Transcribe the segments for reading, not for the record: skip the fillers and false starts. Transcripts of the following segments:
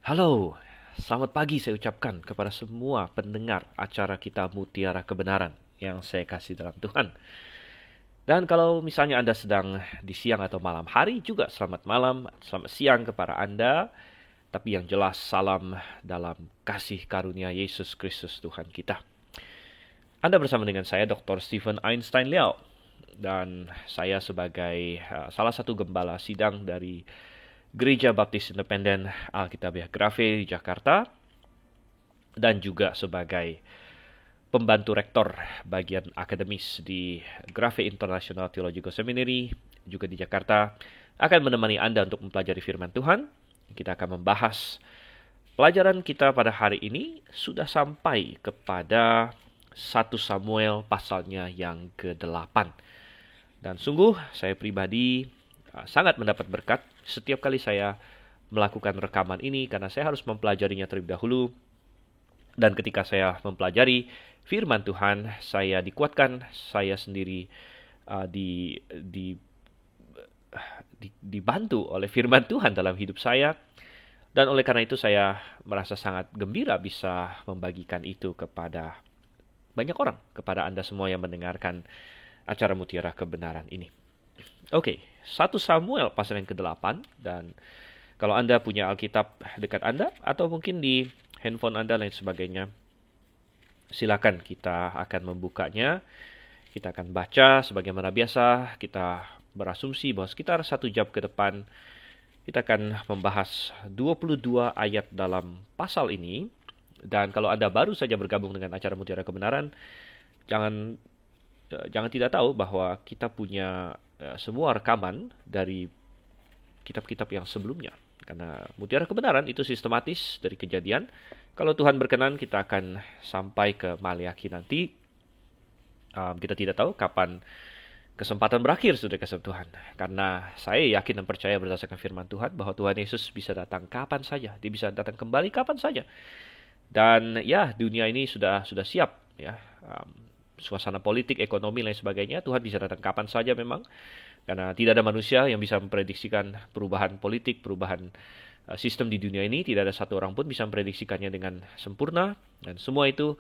Halo, selamat pagi saya ucapkan kepada semua pendengar acara kita Mutiara Kebenaran yang saya kasih dalam Tuhan. Dan kalau misalnya Anda sedang di siang atau malam hari juga selamat malam, selamat siang kepada Anda. Tapi yang jelas salam dalam kasih karunia Yesus Kristus Tuhan kita. Anda bersama dengan saya Dr. Stephen Einstein Liao. Dan saya sebagai salah satu gembala sidang dari Gereja Baptis Independen Alkitabiah Grafe di Jakarta, dan juga sebagai pembantu rektor bagian akademis di Grafe International Theological Seminary, juga di Jakarta, akan menemani Anda untuk mempelajari firman Tuhan. Kita akan membahas pelajaran kita pada hari ini sudah sampai kepada 1 Samuel pasalnya yang ke-8. Dan sungguh saya pribadi sangat mendapat berkat setiap kali saya melakukan rekaman ini karena saya harus mempelajarinya terlebih dahulu. Dan ketika saya mempelajari firman Tuhan, saya dikuatkan, saya sendiri dibantu oleh firman Tuhan dalam hidup saya. Dan oleh karena itu saya merasa sangat gembira bisa membagikan itu kepada banyak orang, kepada Anda semua yang mendengarkan acara Mutiara Kebenaran ini. Oke, 1 Samuel pasal yang ke-8, dan kalau Anda punya Alkitab dekat Anda atau mungkin di handphone Anda lain sebagainya, silakan kita akan membukanya. Kita akan baca sebagaimana biasa. Kita berasumsi bahwa sekitar 1 jam ke depan kita akan membahas 22 ayat dalam pasal ini. Dan kalau Anda baru saja bergabung dengan acara Mutiara Kebenaran, jangan tidak tahu bahwa kita punya semua rekaman dari kitab-kitab yang sebelumnya. Karena Mutiara Kebenaran itu sistematis dari Kejadian. Kalau Tuhan berkenan, kita akan sampai ke Maleakhi nanti. Kita tidak tahu kapan kesempatan berakhir, sudah kasih Tuhan. Karena saya yakin dan percaya berdasarkan firman Tuhan bahwa Tuhan Yesus bisa datang kapan saja. Dia bisa datang kembali kapan saja. Dan ya, dunia ini sudah siap, ya. Suasana politik, ekonomi, lain sebagainya, Tuhan bisa datang kapan saja memang. Karena tidak ada manusia yang bisa memprediksikan perubahan politik, perubahan sistem di dunia ini. Tidak ada satu orang pun bisa memprediksikannya dengan sempurna. Dan semua itu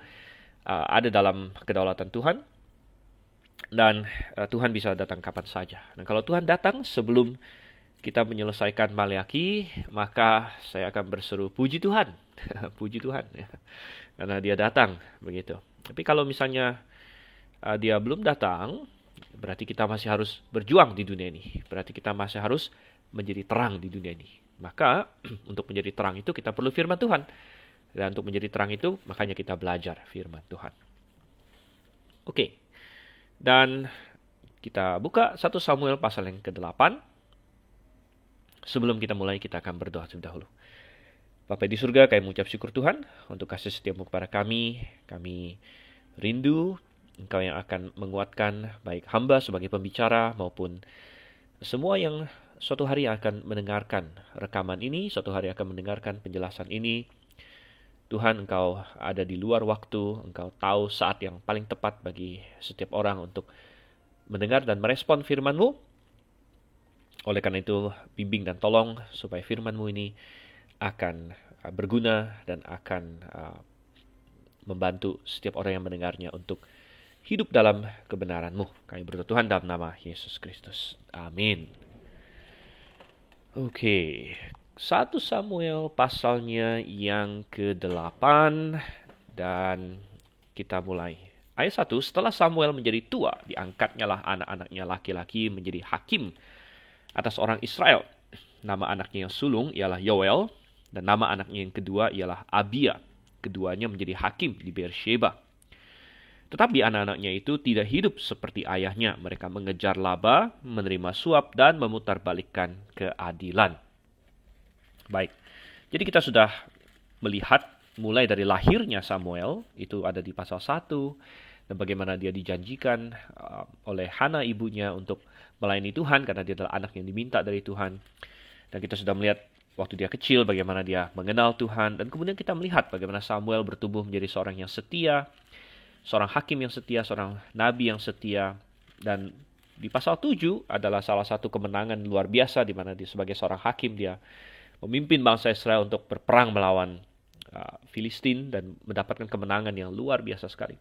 ada dalam kedaulatan Tuhan. Dan Tuhan bisa datang kapan saja. Dan kalau Tuhan datang sebelum kita menyelesaikan Maleakhi, maka saya akan berseru, puji Tuhan. Puji Tuhan, ya. Karena dia datang, begitu. Tapi kalau misalnya dia belum datang, berarti kita masih harus berjuang di dunia ini. Berarti kita masih harus menjadi terang di dunia ini. Maka untuk menjadi terang itu kita perlu firman Tuhan. Dan untuk menjadi terang itu makanya kita belajar firman Tuhan. Oke. Dan kita buka 1 Samuel pasal yang ke-8. Sebelum kita mulai, kita akan berdoa terlebih dahulu. Bapa di surga, kami mengucap syukur Tuhan untuk kasih setiamu kepada kami. Kami rindu Engkau yang akan menguatkan baik hamba sebagai pembicara maupun semua yang suatu hari akan mendengarkan rekaman ini, suatu hari akan mendengarkan penjelasan ini. Tuhan, Engkau ada di luar waktu, Engkau tahu saat yang paling tepat bagi setiap orang untuk mendengar dan merespon firman-Mu. Oleh karena itu, bimbing dan tolong supaya firman-Mu ini akan berguna dan akan membantu setiap orang yang mendengarnya untuk hidup dalam kebenaran-Mu. Kami berdoa Tuhan dalam nama Yesus Kristus. Amin. Oke, 1 Samuel pasalnya yang ke-8, dan kita mulai. Ayat 1, setelah Samuel menjadi tua, diangkatnyalah anak-anaknya laki-laki menjadi hakim atas orang Israel. Nama anaknya yang sulung ialah Yoel, dan nama anaknya yang kedua ialah Abia. Keduanya menjadi hakim di Beersheba. Tetapi anak-anaknya itu tidak hidup seperti ayahnya. Mereka mengejar laba, menerima suap, dan memutarbalikkan keadilan. Baik, jadi kita sudah melihat mulai dari lahirnya Samuel, itu ada di pasal 1, dan bagaimana dia dijanjikan oleh Hana ibunya untuk melayani Tuhan, karena dia adalah anak yang diminta dari Tuhan. Dan kita sudah melihat waktu dia kecil, bagaimana dia mengenal Tuhan. Dan kemudian kita melihat bagaimana Samuel bertumbuh menjadi seorang yang setia, seorang hakim yang setia, seorang nabi yang setia. Dan di pasal 7 adalah salah satu kemenangan luar biasa, di mana dia sebagai seorang hakim, dia memimpin bangsa Israel untuk berperang melawan Filistin dan mendapatkan kemenangan yang luar biasa sekali.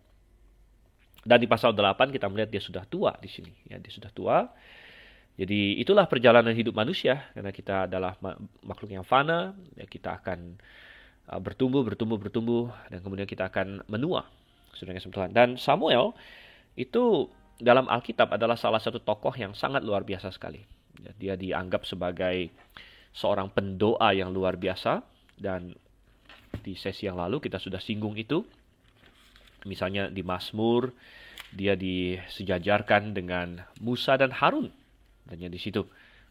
Dan di pasal 8 kita melihat dia sudah tua di sini. Ya, dia sudah tua. Jadi itulah perjalanan hidup manusia. Karena kita adalah makhluk yang fana. Ya, kita akan bertumbuh. Dan kemudian kita akan menua. Saudara Tuhan. Dan Samuel itu dalam Alkitab adalah salah satu tokoh yang sangat luar biasa sekali. Ya, dia dianggap sebagai seorang pendoa yang luar biasa. Dan di sesi yang lalu kita sudah singgung itu. Misalnya di Mazmur, dia disejajarkan dengan Musa dan Harun. Dan di situ,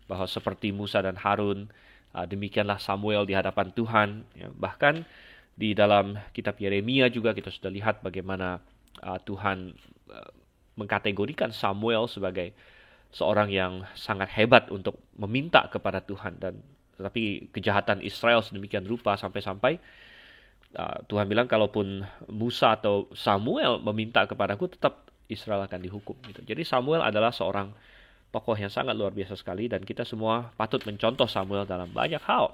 bahwa seperti Musa dan Harun, demikianlah Samuel di hadapan Tuhan. Ya, bahkan di dalam kitab Yeremia juga kita sudah lihat bagaimana Tuhan mengkategorikan Samuel sebagai seorang yang sangat hebat untuk meminta kepada Tuhan. Tetapi kejahatan Israel sedemikian rupa sampai-sampai Tuhan bilang kalaupun Musa atau Samuel meminta kepadaku, tetap Israel akan dihukum. Gitu. Jadi Samuel adalah seorang tokoh yang sangat luar biasa sekali dan kita semua patut mencontoh Samuel dalam banyak hal.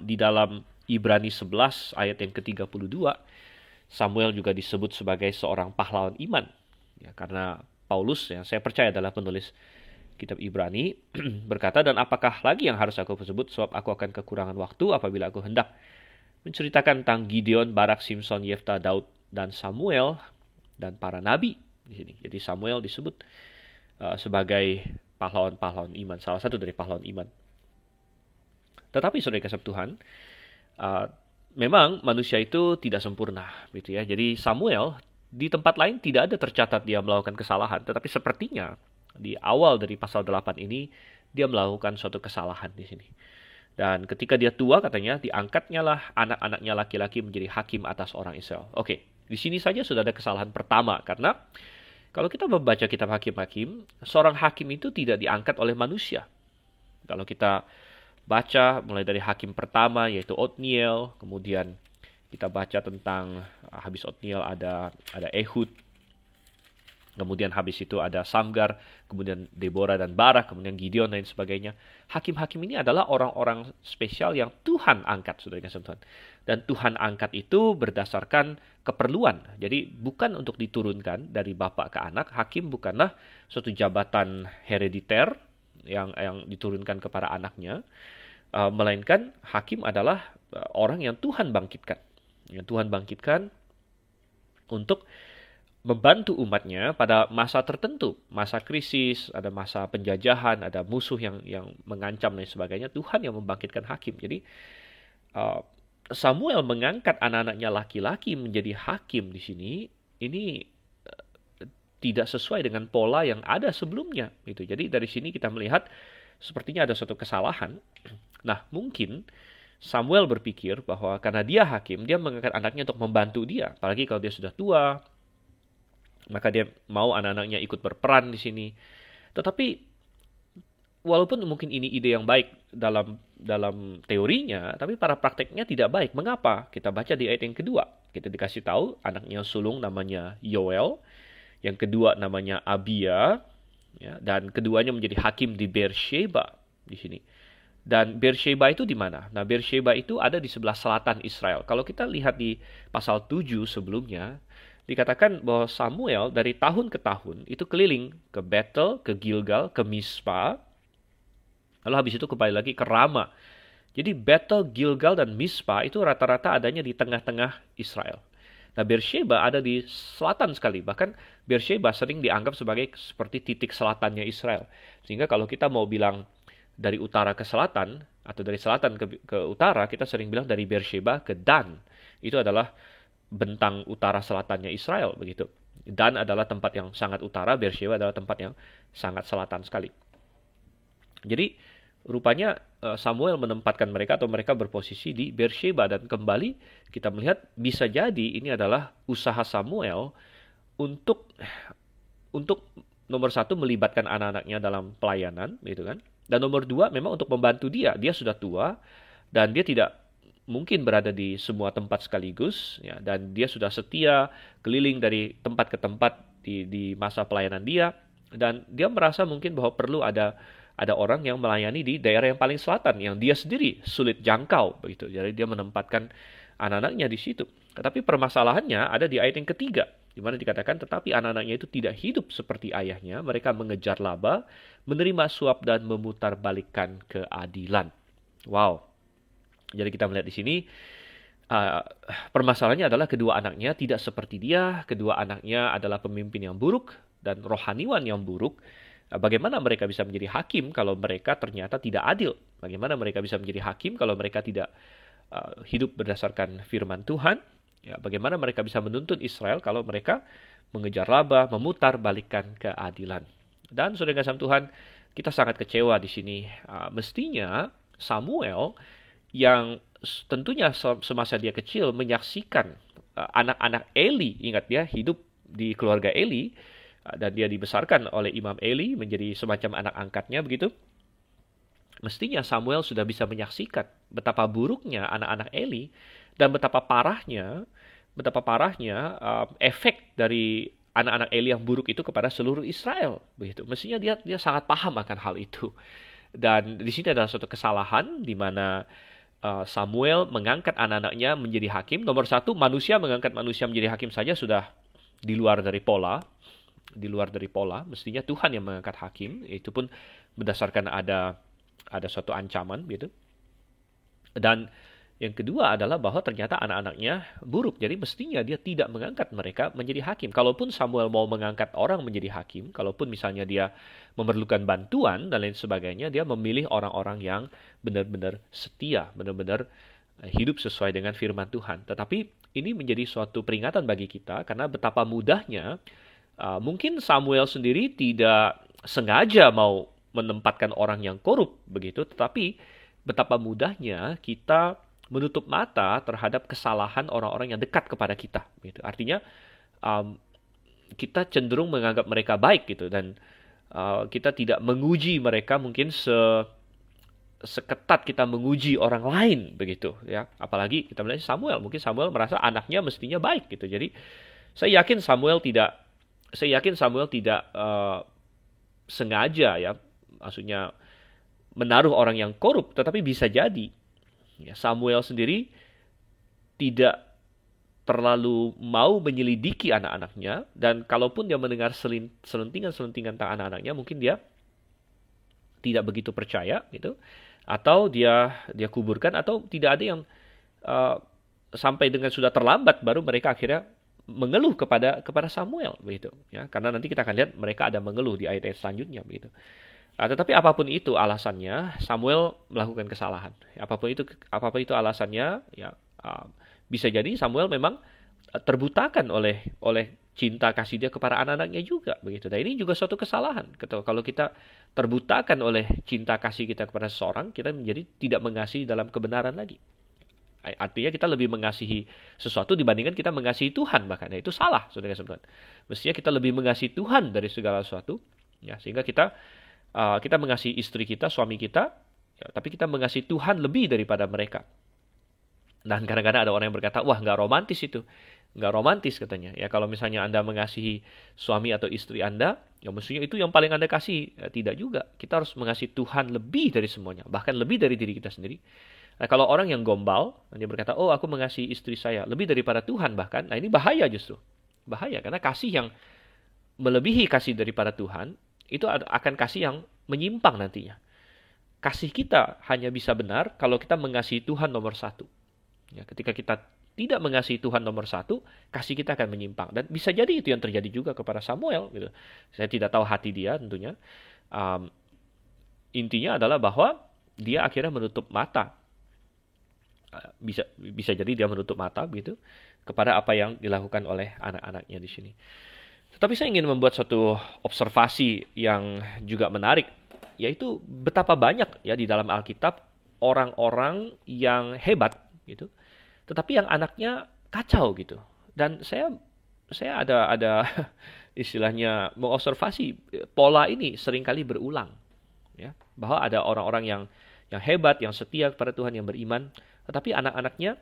Di dalam Ibrani 11 ayat yang ke-32, Samuel juga disebut sebagai seorang pahlawan iman. Ya, karena Paulus, yang saya percaya adalah penulis kitab Ibrani, berkata, dan apakah lagi yang harus aku sebut, sebab aku akan kekurangan waktu apabila aku hendak menceritakan tentang Gideon, Barak, Simson, Yefta, Daud, dan Samuel, dan para nabi di sini. Jadi Samuel disebut sebagai pahlawan-pahlawan iman, salah satu dari pahlawan iman. Tetapi saudara kasih Tuhan, memang manusia itu tidak sempurna, gitu ya. Jadi Samuel di tempat lain tidak ada tercatat dia melakukan kesalahan, tetapi sepertinya di awal dari pasal 8 ini dia melakukan suatu kesalahan di sini. Dan ketika dia tua, katanya, diangkatnya lah anak-anaknya laki-laki menjadi hakim atas orang Israel. Oke, di sini saja sudah ada kesalahan pertama. Karena kalau kita membaca kitab Hakim-Hakim, seorang hakim itu tidak diangkat oleh manusia. Kalau kita baca mulai dari hakim pertama, yaitu Otniel. Kemudian kita baca tentang habis Otniel ada Ehud. Kemudian habis itu ada Samgar, kemudian Deborah dan Barak, kemudian Gideon dan sebagainya. Hakim-hakim ini adalah orang-orang spesial yang Tuhan angkat, saudara kasih Tuhan. Dan Tuhan angkat itu berdasarkan keperluan. Jadi bukan untuk diturunkan dari bapak ke anak. Hakim bukanlah suatu jabatan herediter yang diturunkan kepada anaknya. Melainkan hakim adalah orang yang Tuhan bangkitkan. Yang Tuhan bangkitkan untuk membantu umatnya pada masa tertentu, masa krisis, ada masa penjajahan, ada musuh yang mengancam dan sebagainya. Tuhan yang membangkitkan hakim. Jadi Samuel mengangkat anak-anaknya laki-laki menjadi hakim di sini. Ini tidak sesuai dengan pola yang ada sebelumnya. Gitu. Jadi dari sini kita melihat sepertinya ada suatu kesalahan. Nah, mungkin Samuel berpikir bahwa karena dia hakim, dia mengangkat anaknya untuk membantu dia. Apalagi kalau dia sudah tua, maka dia mau anak-anaknya ikut berperan di sini. Tetapi walaupun mungkin ini ide yang baik dalam teorinya, tapi pada prakteknya tidak baik. Mengapa? Kita baca di ayat yang kedua. Kita dikasih tahu anaknya sulung namanya Yoel, yang kedua namanya Abia, ya, dan keduanya menjadi hakim di Beersheba di sini. Dan Beersheba itu di mana? Nah, Beersheba itu ada di sebelah selatan Israel. Kalau kita lihat di pasal 7 sebelumnya, dikatakan bahwa Samuel dari tahun ke tahun itu keliling ke Bethel, ke Gilgal, ke Mispa. Lalu habis itu kembali lagi ke Rama. Jadi Bethel, Gilgal, dan Mispa itu rata-rata adanya di tengah-tengah Israel. Nah, Beersheba ada di selatan sekali. Bahkan Beersheba sering dianggap sebagai seperti titik selatannya Israel. Sehingga kalau kita mau bilang dari utara ke selatan, atau dari selatan ke utara, kita sering bilang dari Beersheba ke Dan. Itu adalah bentang utara selatannya Israel, begitu. Dan adalah tempat yang sangat utara, Beersheba adalah tempat yang sangat selatan sekali. Jadi rupanya Samuel menempatkan mereka atau mereka berposisi di Beersheba, dan kembali kita melihat bisa jadi ini adalah usaha Samuel untuk nomor satu melibatkan anak-anaknya dalam pelayanan, gitu kan. Dan nomor dua memang untuk membantu dia. Dia sudah tua dan dia tidak mungkin berada di semua tempat sekaligus, ya, dan dia sudah setia keliling dari tempat ke tempat di masa pelayanan dia, dan dia merasa mungkin bahwa perlu ada Ada orang yang melayani di daerah yang paling selatan, yang dia sendiri sulit jangkau, begitu. Jadi dia menempatkan anak-anaknya di situ. Tetapi permasalahannya ada di ayat yang ketiga, di mana dikatakan, tetapi anak-anaknya itu tidak hidup seperti ayahnya, mereka mengejar laba, menerima suap dan memutarbalikkan keadilan. Wow. Jadi kita melihat di sini, permasalahannya adalah kedua anaknya tidak seperti dia, kedua anaknya adalah pemimpin yang buruk dan rohaniwan yang buruk. Bagaimana mereka bisa menjadi hakim kalau mereka ternyata tidak adil? Bagaimana mereka bisa menjadi hakim kalau mereka tidak hidup berdasarkan firman Tuhan? Ya, bagaimana mereka bisa menuntun Israel kalau mereka mengejar laba, memutar balikkan keadilan? Dan saudara kasih Tuhan, kita sangat kecewa di sini. Mestinya Samuel yang tentunya semasa dia kecil menyaksikan anak-anak Eli, ingat dia hidup di keluarga Eli, dan dia dibesarkan oleh Imam Eli menjadi semacam anak angkatnya begitu. Mestinya Samuel sudah bisa menyaksikan betapa buruknya anak-anak Eli dan betapa parahnya efek dari anak-anak Eli yang buruk itu kepada seluruh Israel begitu. Mestinya dia sangat paham akan hal itu. Dan di sini adalah suatu kesalahan di mana Samuel mengangkat anak-anaknya menjadi hakim. Nomor satu, manusia mengangkat manusia menjadi hakim saja sudah di luar dari pola. Mestinya Tuhan yang mengangkat hakim, itu pun berdasarkan ada suatu ancaman gitu. Dan yang kedua adalah bahwa ternyata anak-anaknya buruk, jadi mestinya dia tidak mengangkat mereka menjadi hakim. Kalaupun Samuel mau mengangkat orang menjadi hakim, kalaupun misalnya dia memerlukan bantuan dan lain sebagainya, dia memilih orang-orang yang benar-benar setia, benar-benar hidup sesuai dengan firman Tuhan. Tetapi ini menjadi suatu peringatan bagi kita karena betapa mudahnya mungkin Samuel sendiri tidak sengaja mau menempatkan orang yang korup begitu, tetapi betapa mudahnya kita menutup mata terhadap kesalahan orang-orang yang dekat kepada kita. Gitu. Artinya kita cenderung menganggap mereka baik gitu, dan kita tidak menguji mereka mungkin seketat kita menguji orang lain begitu ya. Apalagi kita melihat Samuel, mungkin Samuel merasa anaknya mestinya baik gitu. Jadi saya yakin Samuel tidak sengaja ya, maksudnya menaruh orang yang korup, tetapi bisa jadi ya, Samuel sendiri tidak terlalu mau menyelidiki anak-anaknya, dan kalaupun dia mendengar selentingan-selentingan tentang anak-anaknya, mungkin dia tidak begitu percaya gitu, atau dia kuburkan, atau tidak ada yang sampai dengan sudah terlambat baru mereka akhirnya mengeluh kepada Samuel begitu ya, karena nanti kita akan lihat mereka ada mengeluh di ayat-ayat selanjutnya begitu. Tetapi apapun itu alasannya, Samuel melakukan kesalahan. Apapun itu alasannya, ya bisa jadi Samuel memang terbutakan oleh cinta kasih dia kepada anak-anaknya juga begitu. Dan ini juga suatu kesalahan. Kalau kita terbutakan oleh cinta kasih kita kepada seseorang, kita menjadi tidak mengasihi dalam kebenaran lagi. Artinya kita lebih mengasihi sesuatu dibandingkan kita mengasihi Tuhan, bahkan itu salah, saudara-saudara. Mestinya kita lebih mengasihi Tuhan dari segala sesuatu, ya, sehingga kita mengasihi istri kita, suami kita, ya, tapi kita mengasihi Tuhan lebih daripada mereka. Dan kadang-kadang ada orang yang berkata, wah nggak romantis itu, nggak romantis katanya. Ya kalau misalnya Anda mengasihi suami atau istri Anda, ya mestinya itu yang paling Anda kasih. Ya, tidak juga. Kita harus mengasihi Tuhan lebih dari semuanya, bahkan lebih dari diri kita sendiri. Nah, kalau orang yang gombal, dia berkata, oh aku mengasihi istri saya lebih daripada Tuhan bahkan, nah ini bahaya justru. Bahaya, karena kasih yang melebihi kasih daripada Tuhan, itu akan kasih yang menyimpang nantinya. Kasih kita hanya bisa benar kalau kita mengasihi Tuhan nomor satu. Ya, ketika kita tidak mengasihi Tuhan nomor satu, kasih kita akan menyimpang. Dan bisa jadi itu yang terjadi juga kepada Samuel. Gitu. Saya tidak tahu hati dia tentunya. Intinya adalah bahwa dia akhirnya menutup mata. Bisa jadi dia menutup mata begitu kepada apa yang dilakukan oleh anak-anaknya di sini. Tetapi saya ingin membuat suatu observasi yang juga menarik, yaitu betapa banyak ya di dalam Alkitab orang-orang yang hebat gitu, tetapi yang anaknya kacau gitu. Dan saya ada istilahnya mengobservasi pola ini seringkali berulang ya, bahwa ada orang-orang yang hebat, yang setia kepada Tuhan, yang beriman, tetapi anak-anaknya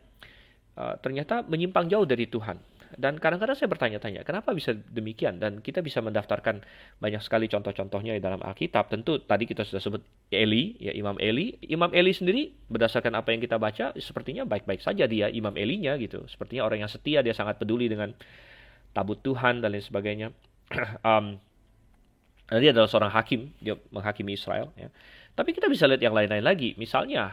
ternyata menyimpang jauh dari Tuhan. Dan kadang-kadang saya bertanya-tanya, kenapa bisa demikian? Dan kita bisa mendaftarkan banyak sekali contoh-contohnya di dalam Alkitab. Tentu tadi kita sudah sebut Eli, ya Imam Eli. Imam Eli sendiri berdasarkan apa yang kita baca, sepertinya baik-baik saja dia, Imam Elinya gitu. Sepertinya orang yang setia, dia sangat peduli dengan tabut Tuhan dan lain sebagainya. um, dia adalah seorang hakim, dia menghakimi Israel. Ya. Tapi kita bisa lihat yang lain-lain lagi. Misalnya,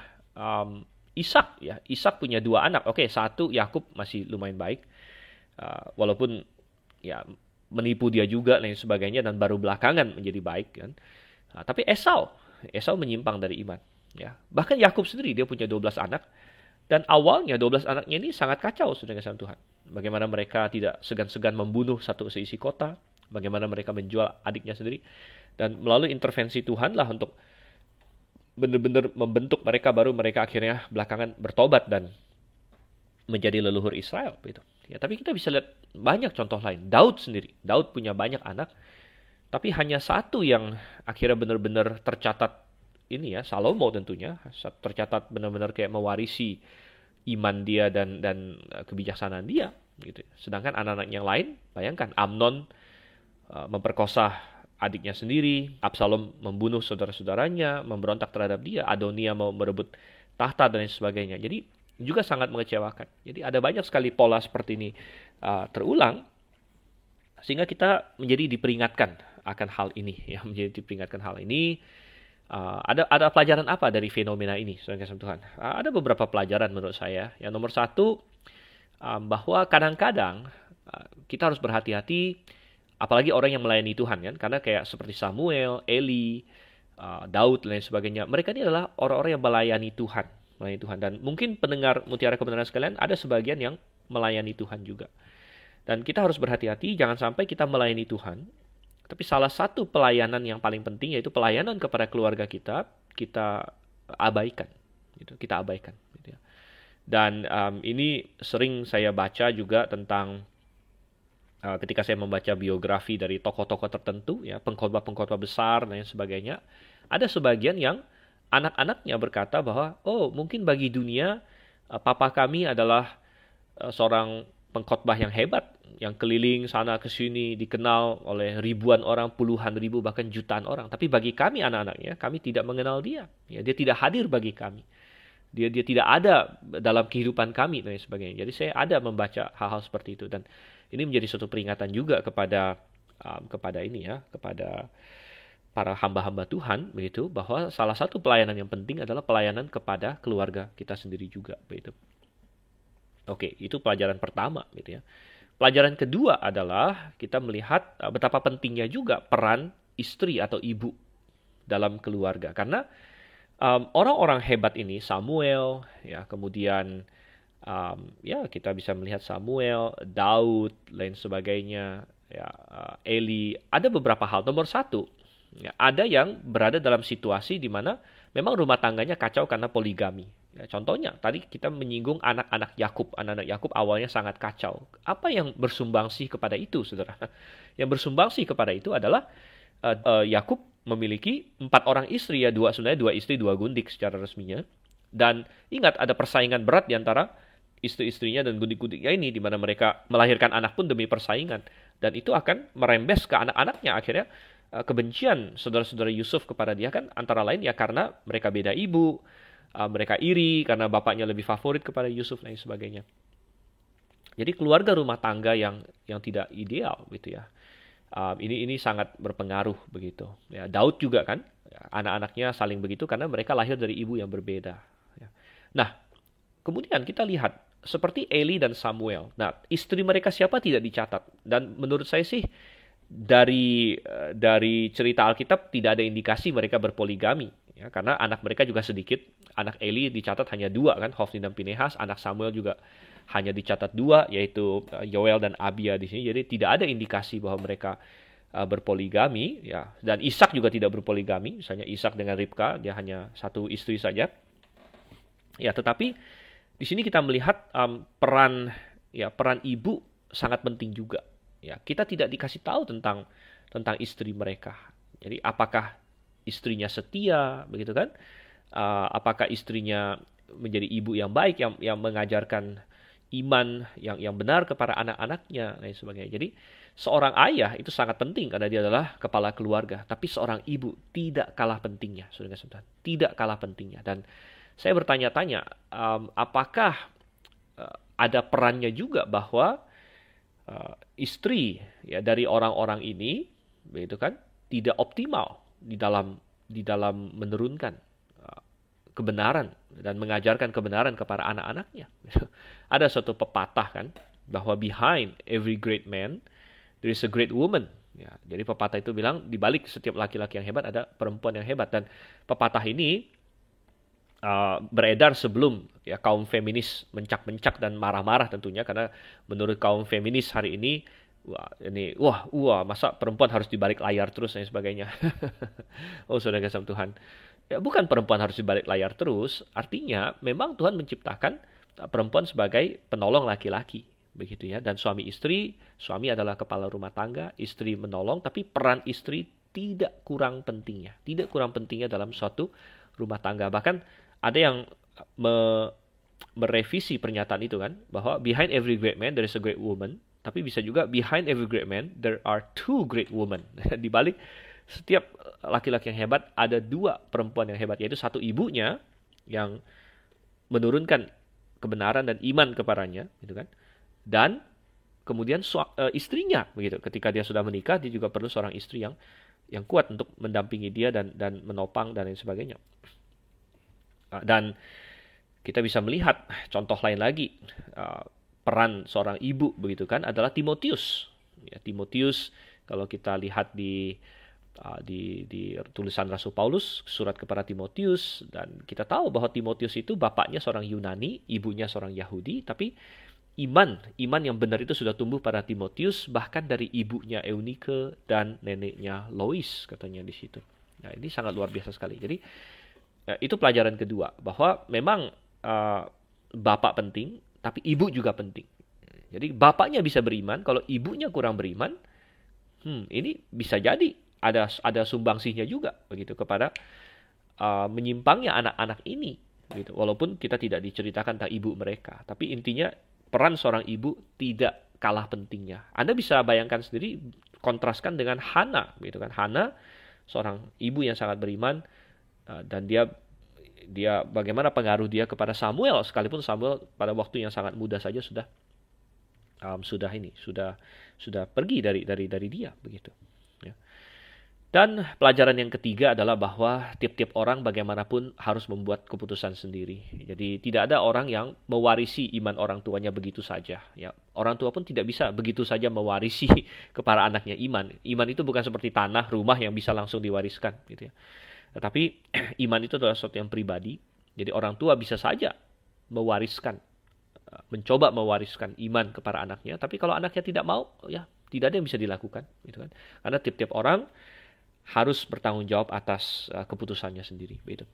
Ishak, ya, Ishak punya dua anak. Oke, satu Yakub masih lumayan baik, walaupun ya menipu dia juga dan sebagainya, dan baru belakangan menjadi baik kan. Tapi Esau menyimpang dari iman. Ya, bahkan Yakub sendiri dia punya 12 anak, dan awalnya 12 anaknya ini sangat kacau sudah dengan Tuhan. Bagaimana mereka tidak segan-segan membunuh satu seisi kota, bagaimana mereka menjual adiknya sendiri, dan melalui intervensi Tuhan lah untuk benar-benar membentuk mereka, baru mereka akhirnya belakangan bertobat dan menjadi leluhur Israel gitu. Ya, tapi kita bisa lihat banyak contoh lain. Daud sendiri, Daud punya banyak anak, tapi hanya satu yang akhirnya benar-benar tercatat ini ya, Salomo tentunya, tercatat benar-benar kayak mewarisi iman dia dan kebijaksanaan dia gitu. Sedangkan anak-anak yang lain, bayangkan Amnon memperkosa adiknya sendiri, Absalom membunuh saudara-saudaranya, memberontak terhadap dia, Adonia mau merebut tahta dan lain sebagainya. Jadi juga sangat mengecewakan. Jadi ada banyak sekali pola seperti ini terulang, sehingga kita menjadi diperingatkan akan hal ini, ya, menjadi diperingatkan hal ini. Ada pelajaran apa dari fenomena ini, saudara Tuhan? Ada beberapa pelajaran menurut saya. Yang nomor satu, bahwa kadang-kadang kita harus berhati-hati. Apalagi orang yang melayani Tuhan kan, karena kayak seperti Samuel, Eli, Daud dan lain sebagainya. Mereka ini adalah orang-orang yang melayani Tuhan, Dan mungkin pendengar Mutiara Kebenaran sekalian ada sebagian yang melayani Tuhan juga. Dan kita harus berhati-hati, jangan sampai kita melayani Tuhan. Tapi salah satu pelayanan yang paling penting yaitu pelayanan kepada keluarga kita abaikan, gitu. Kita abaikan. Gitu ya. Dan ini sering saya baca juga tentang ketika saya membaca biografi dari tokoh-tokoh tertentu, ya, pengkhotbah-pengkhotbah besar dan sebagainya, ada sebagian yang anak-anaknya berkata bahwa, oh mungkin bagi dunia, papa kami adalah seorang pengkhotbah yang hebat, yang keliling sana ke sini, dikenal oleh ribuan orang, puluhan ribu, bahkan jutaan orang. Tapi bagi kami anak-anaknya, kami tidak mengenal dia. Ya, dia tidak hadir bagi kami. Dia tidak ada dalam kehidupan kami dan sebagainya. Jadi saya ada membaca hal-hal seperti itu, dan ini menjadi suatu peringatan juga kepada para hamba-hamba Tuhan begitu, bahwa salah satu pelayanan yang penting adalah pelayanan kepada keluarga kita sendiri juga begitu. Oke, itu pelajaran pertama gitu ya. Pelajaran kedua adalah kita melihat betapa pentingnya juga peran istri atau ibu dalam keluarga, karena orang-orang hebat ini, Samuel, ya, kemudian ya kita bisa melihat Samuel, Daud, lain sebagainya, ya, Eli. Ada beberapa hal. Nomor satu, ya, ada yang berada dalam situasi di mana memang rumah tangganya kacau karena poligami. Ya, contohnya, tadi kita menyinggung anak-anak Yakub. Anak-anak Yakub awalnya sangat kacau. Apa yang bersumbangsi kepada itu, saudara? Yang bersumbangsi kepada itu adalah Yakub memiliki 4 orang istri, ya, sebenarnya 2 istri 2 gundik secara resminya. Dan ingat, ada persaingan berat di antara istri-istrinya dan gundik-gundiknya ini, di mana mereka melahirkan anak pun demi persaingan, dan itu akan merembes ke anak-anaknya. Akhirnya kebencian saudara-saudara Yusuf kepada dia kan antara lain ya karena mereka beda ibu, mereka iri karena bapaknya lebih favorit kepada Yusuf dan sebagainya. Jadi keluarga rumah tangga yang tidak ideal gitu ya. Ini sangat berpengaruh begitu. Ya, Daud juga kan, anak-anaknya saling begitu karena mereka lahir dari ibu yang berbeda. Ya. Nah, kemudian kita lihat seperti Eli dan Samuel. Nah, istri mereka siapa tidak dicatat. Dan menurut saya sih dari cerita Alkitab tidak ada indikasi mereka berpoligami. Ya, karena anak mereka juga sedikit. Anak Eli dicatat hanya 2 kan, Hofni dan Pinehas. Anak Samuel juga hanya dicatat 2, yaitu Yoel dan Abia di sini. Jadi tidak ada indikasi bahwa mereka berpoligami. Ya. Dan Ishak juga tidak berpoligami. Misalnya Ishak dengan Ribka, dia hanya satu istri saja. Ya, tetapi di sini kita melihat peran ibu sangat penting juga. Ya, kita tidak dikasih tahu tentang istri mereka. Jadi apakah istrinya setia, begitu kan? Apakah istrinya menjadi ibu yang baik, yang mengajarkan iman yang benar kepada anak-anaknya dan sebagainya. Jadi seorang ayah itu sangat penting karena dia adalah kepala keluarga, tapi seorang ibu tidak kalah pentingnya, saudara-saudara, tidak kalah pentingnya. Dan saya bertanya-tanya, apakah ada perannya juga bahwa istri ya dari orang-orang ini, begitu kan, tidak optimal di dalam menurunkan kebenaran dan mengajarkan kebenaran kepada anak-anaknya. Ada suatu pepatah kan bahwa behind every great man there is a great woman. Ya, jadi pepatah itu bilang di balik setiap laki-laki yang hebat ada perempuan yang hebat, dan pepatah ini beredar sebelum ya kaum feminis mencak-mencak dan marah-marah tentunya, karena menurut kaum feminis hari ini wah masa perempuan harus dibalik layar terus dan sebagainya. Oh, saudara kasih Tuhan. Ya, bukan perempuan harus dibalik layar terus, artinya memang Tuhan menciptakan perempuan sebagai penolong laki-laki, begitu ya. Dan suami istri, suami adalah kepala rumah tangga, istri menolong, tapi peran istri tidak kurang pentingnya, dalam suatu rumah tangga. Bahkan ada yang merevisi pernyataan itu kan, bahwa behind every great man there is a great woman, tapi bisa juga behind every great man there are two great women. Di balik setiap laki-laki yang hebat ada dua perempuan yang hebat, yaitu satu ibunya yang menurunkan kebenaran dan iman kepadanya, gitu kan, dan kemudian istrinya, begitu. Ketika dia sudah menikah, dia juga perlu seorang istri yang kuat untuk mendampingi dia dan menopang dan lain sebagainya. Dan kita bisa melihat contoh lain lagi, peran seorang ibu, begitu kan, adalah Timotius. Ya, Timotius, kalau kita lihat di tulisan Rasul Paulus, surat kepada Timotius, dan kita tahu bahwa Timotius itu bapaknya seorang Yunani, ibunya seorang Yahudi, tapi iman yang benar itu sudah tumbuh pada Timotius, bahkan dari ibunya Eunike dan neneknya Lois, katanya di situ. Nah, ini sangat luar biasa sekali. Jadi itu pelajaran kedua, bahwa memang bapak penting, tapi ibu juga penting. Jadi bapaknya bisa beriman, kalau ibunya kurang beriman, ini bisa jadi ada sumbangsihnya juga, begitu, kepada menyimpangnya anak-anak ini, gitu. Walaupun kita tidak diceritakan tentang ibu mereka, tapi intinya peran seorang ibu tidak kalah pentingnya. Anda bisa bayangkan sendiri, kontraskan dengan Hana, gitu kan. Hana seorang ibu yang sangat beriman, dan dia bagaimana pengaruh dia kepada Samuel, sekalipun Samuel pada waktu yang sangat muda saja sudah pergi dari dia, begitu. Ya. Dan pelajaran yang ketiga adalah bahwa tiap-tiap orang bagaimanapun harus membuat keputusan sendiri. Jadi tidak ada orang yang mewarisi iman orang tuanya begitu saja. Ya, orang tua pun tidak bisa begitu saja mewarisi kepada anaknya iman. Iman itu bukan seperti tanah, rumah yang bisa langsung diwariskan, gitu ya. Tetapi iman itu adalah sesuatu yang pribadi. Jadi orang tua bisa saja mencoba mewariskan iman kepada anaknya. Tapi kalau anaknya tidak mau, ya tidak ada yang bisa dilakukan, gitu kan. Karena tiap-tiap orang harus bertanggung jawab atas keputusannya sendiri, begitu.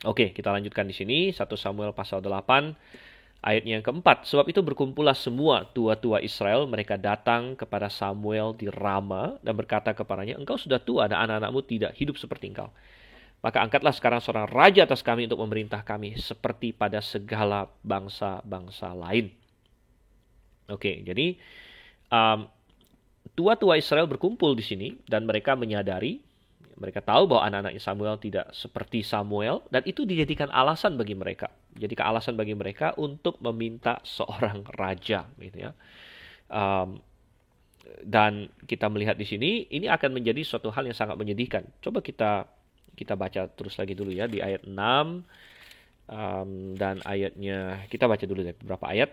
Oke, kita lanjutkan di sini 1 Samuel pasal 8 ayatnya yang keempat. Sebab itu berkumpullah semua tua-tua Israel, mereka datang kepada Samuel di Rama dan berkata kepadanya, engkau sudah tua dan anak-anakmu tidak hidup seperti engkau. Maka angkatlah sekarang seorang raja atas kami untuk memerintah kami seperti pada segala bangsa-bangsa lain. Oke, jadi tua-tua Israel berkumpul di sini dan mereka menyadari, mereka tahu bahwa anak-anak Samuel tidak seperti Samuel, dan itu dijadikan alasan bagi mereka. Jadikan alasan bagi mereka untuk meminta seorang raja, gitu ya. Dan kita melihat di sini, ini akan menjadi suatu hal yang sangat menyedihkan. Coba kita baca terus lagi dulu ya di ayat 6 dan ayatnya, kita baca dulu ya beberapa ayat.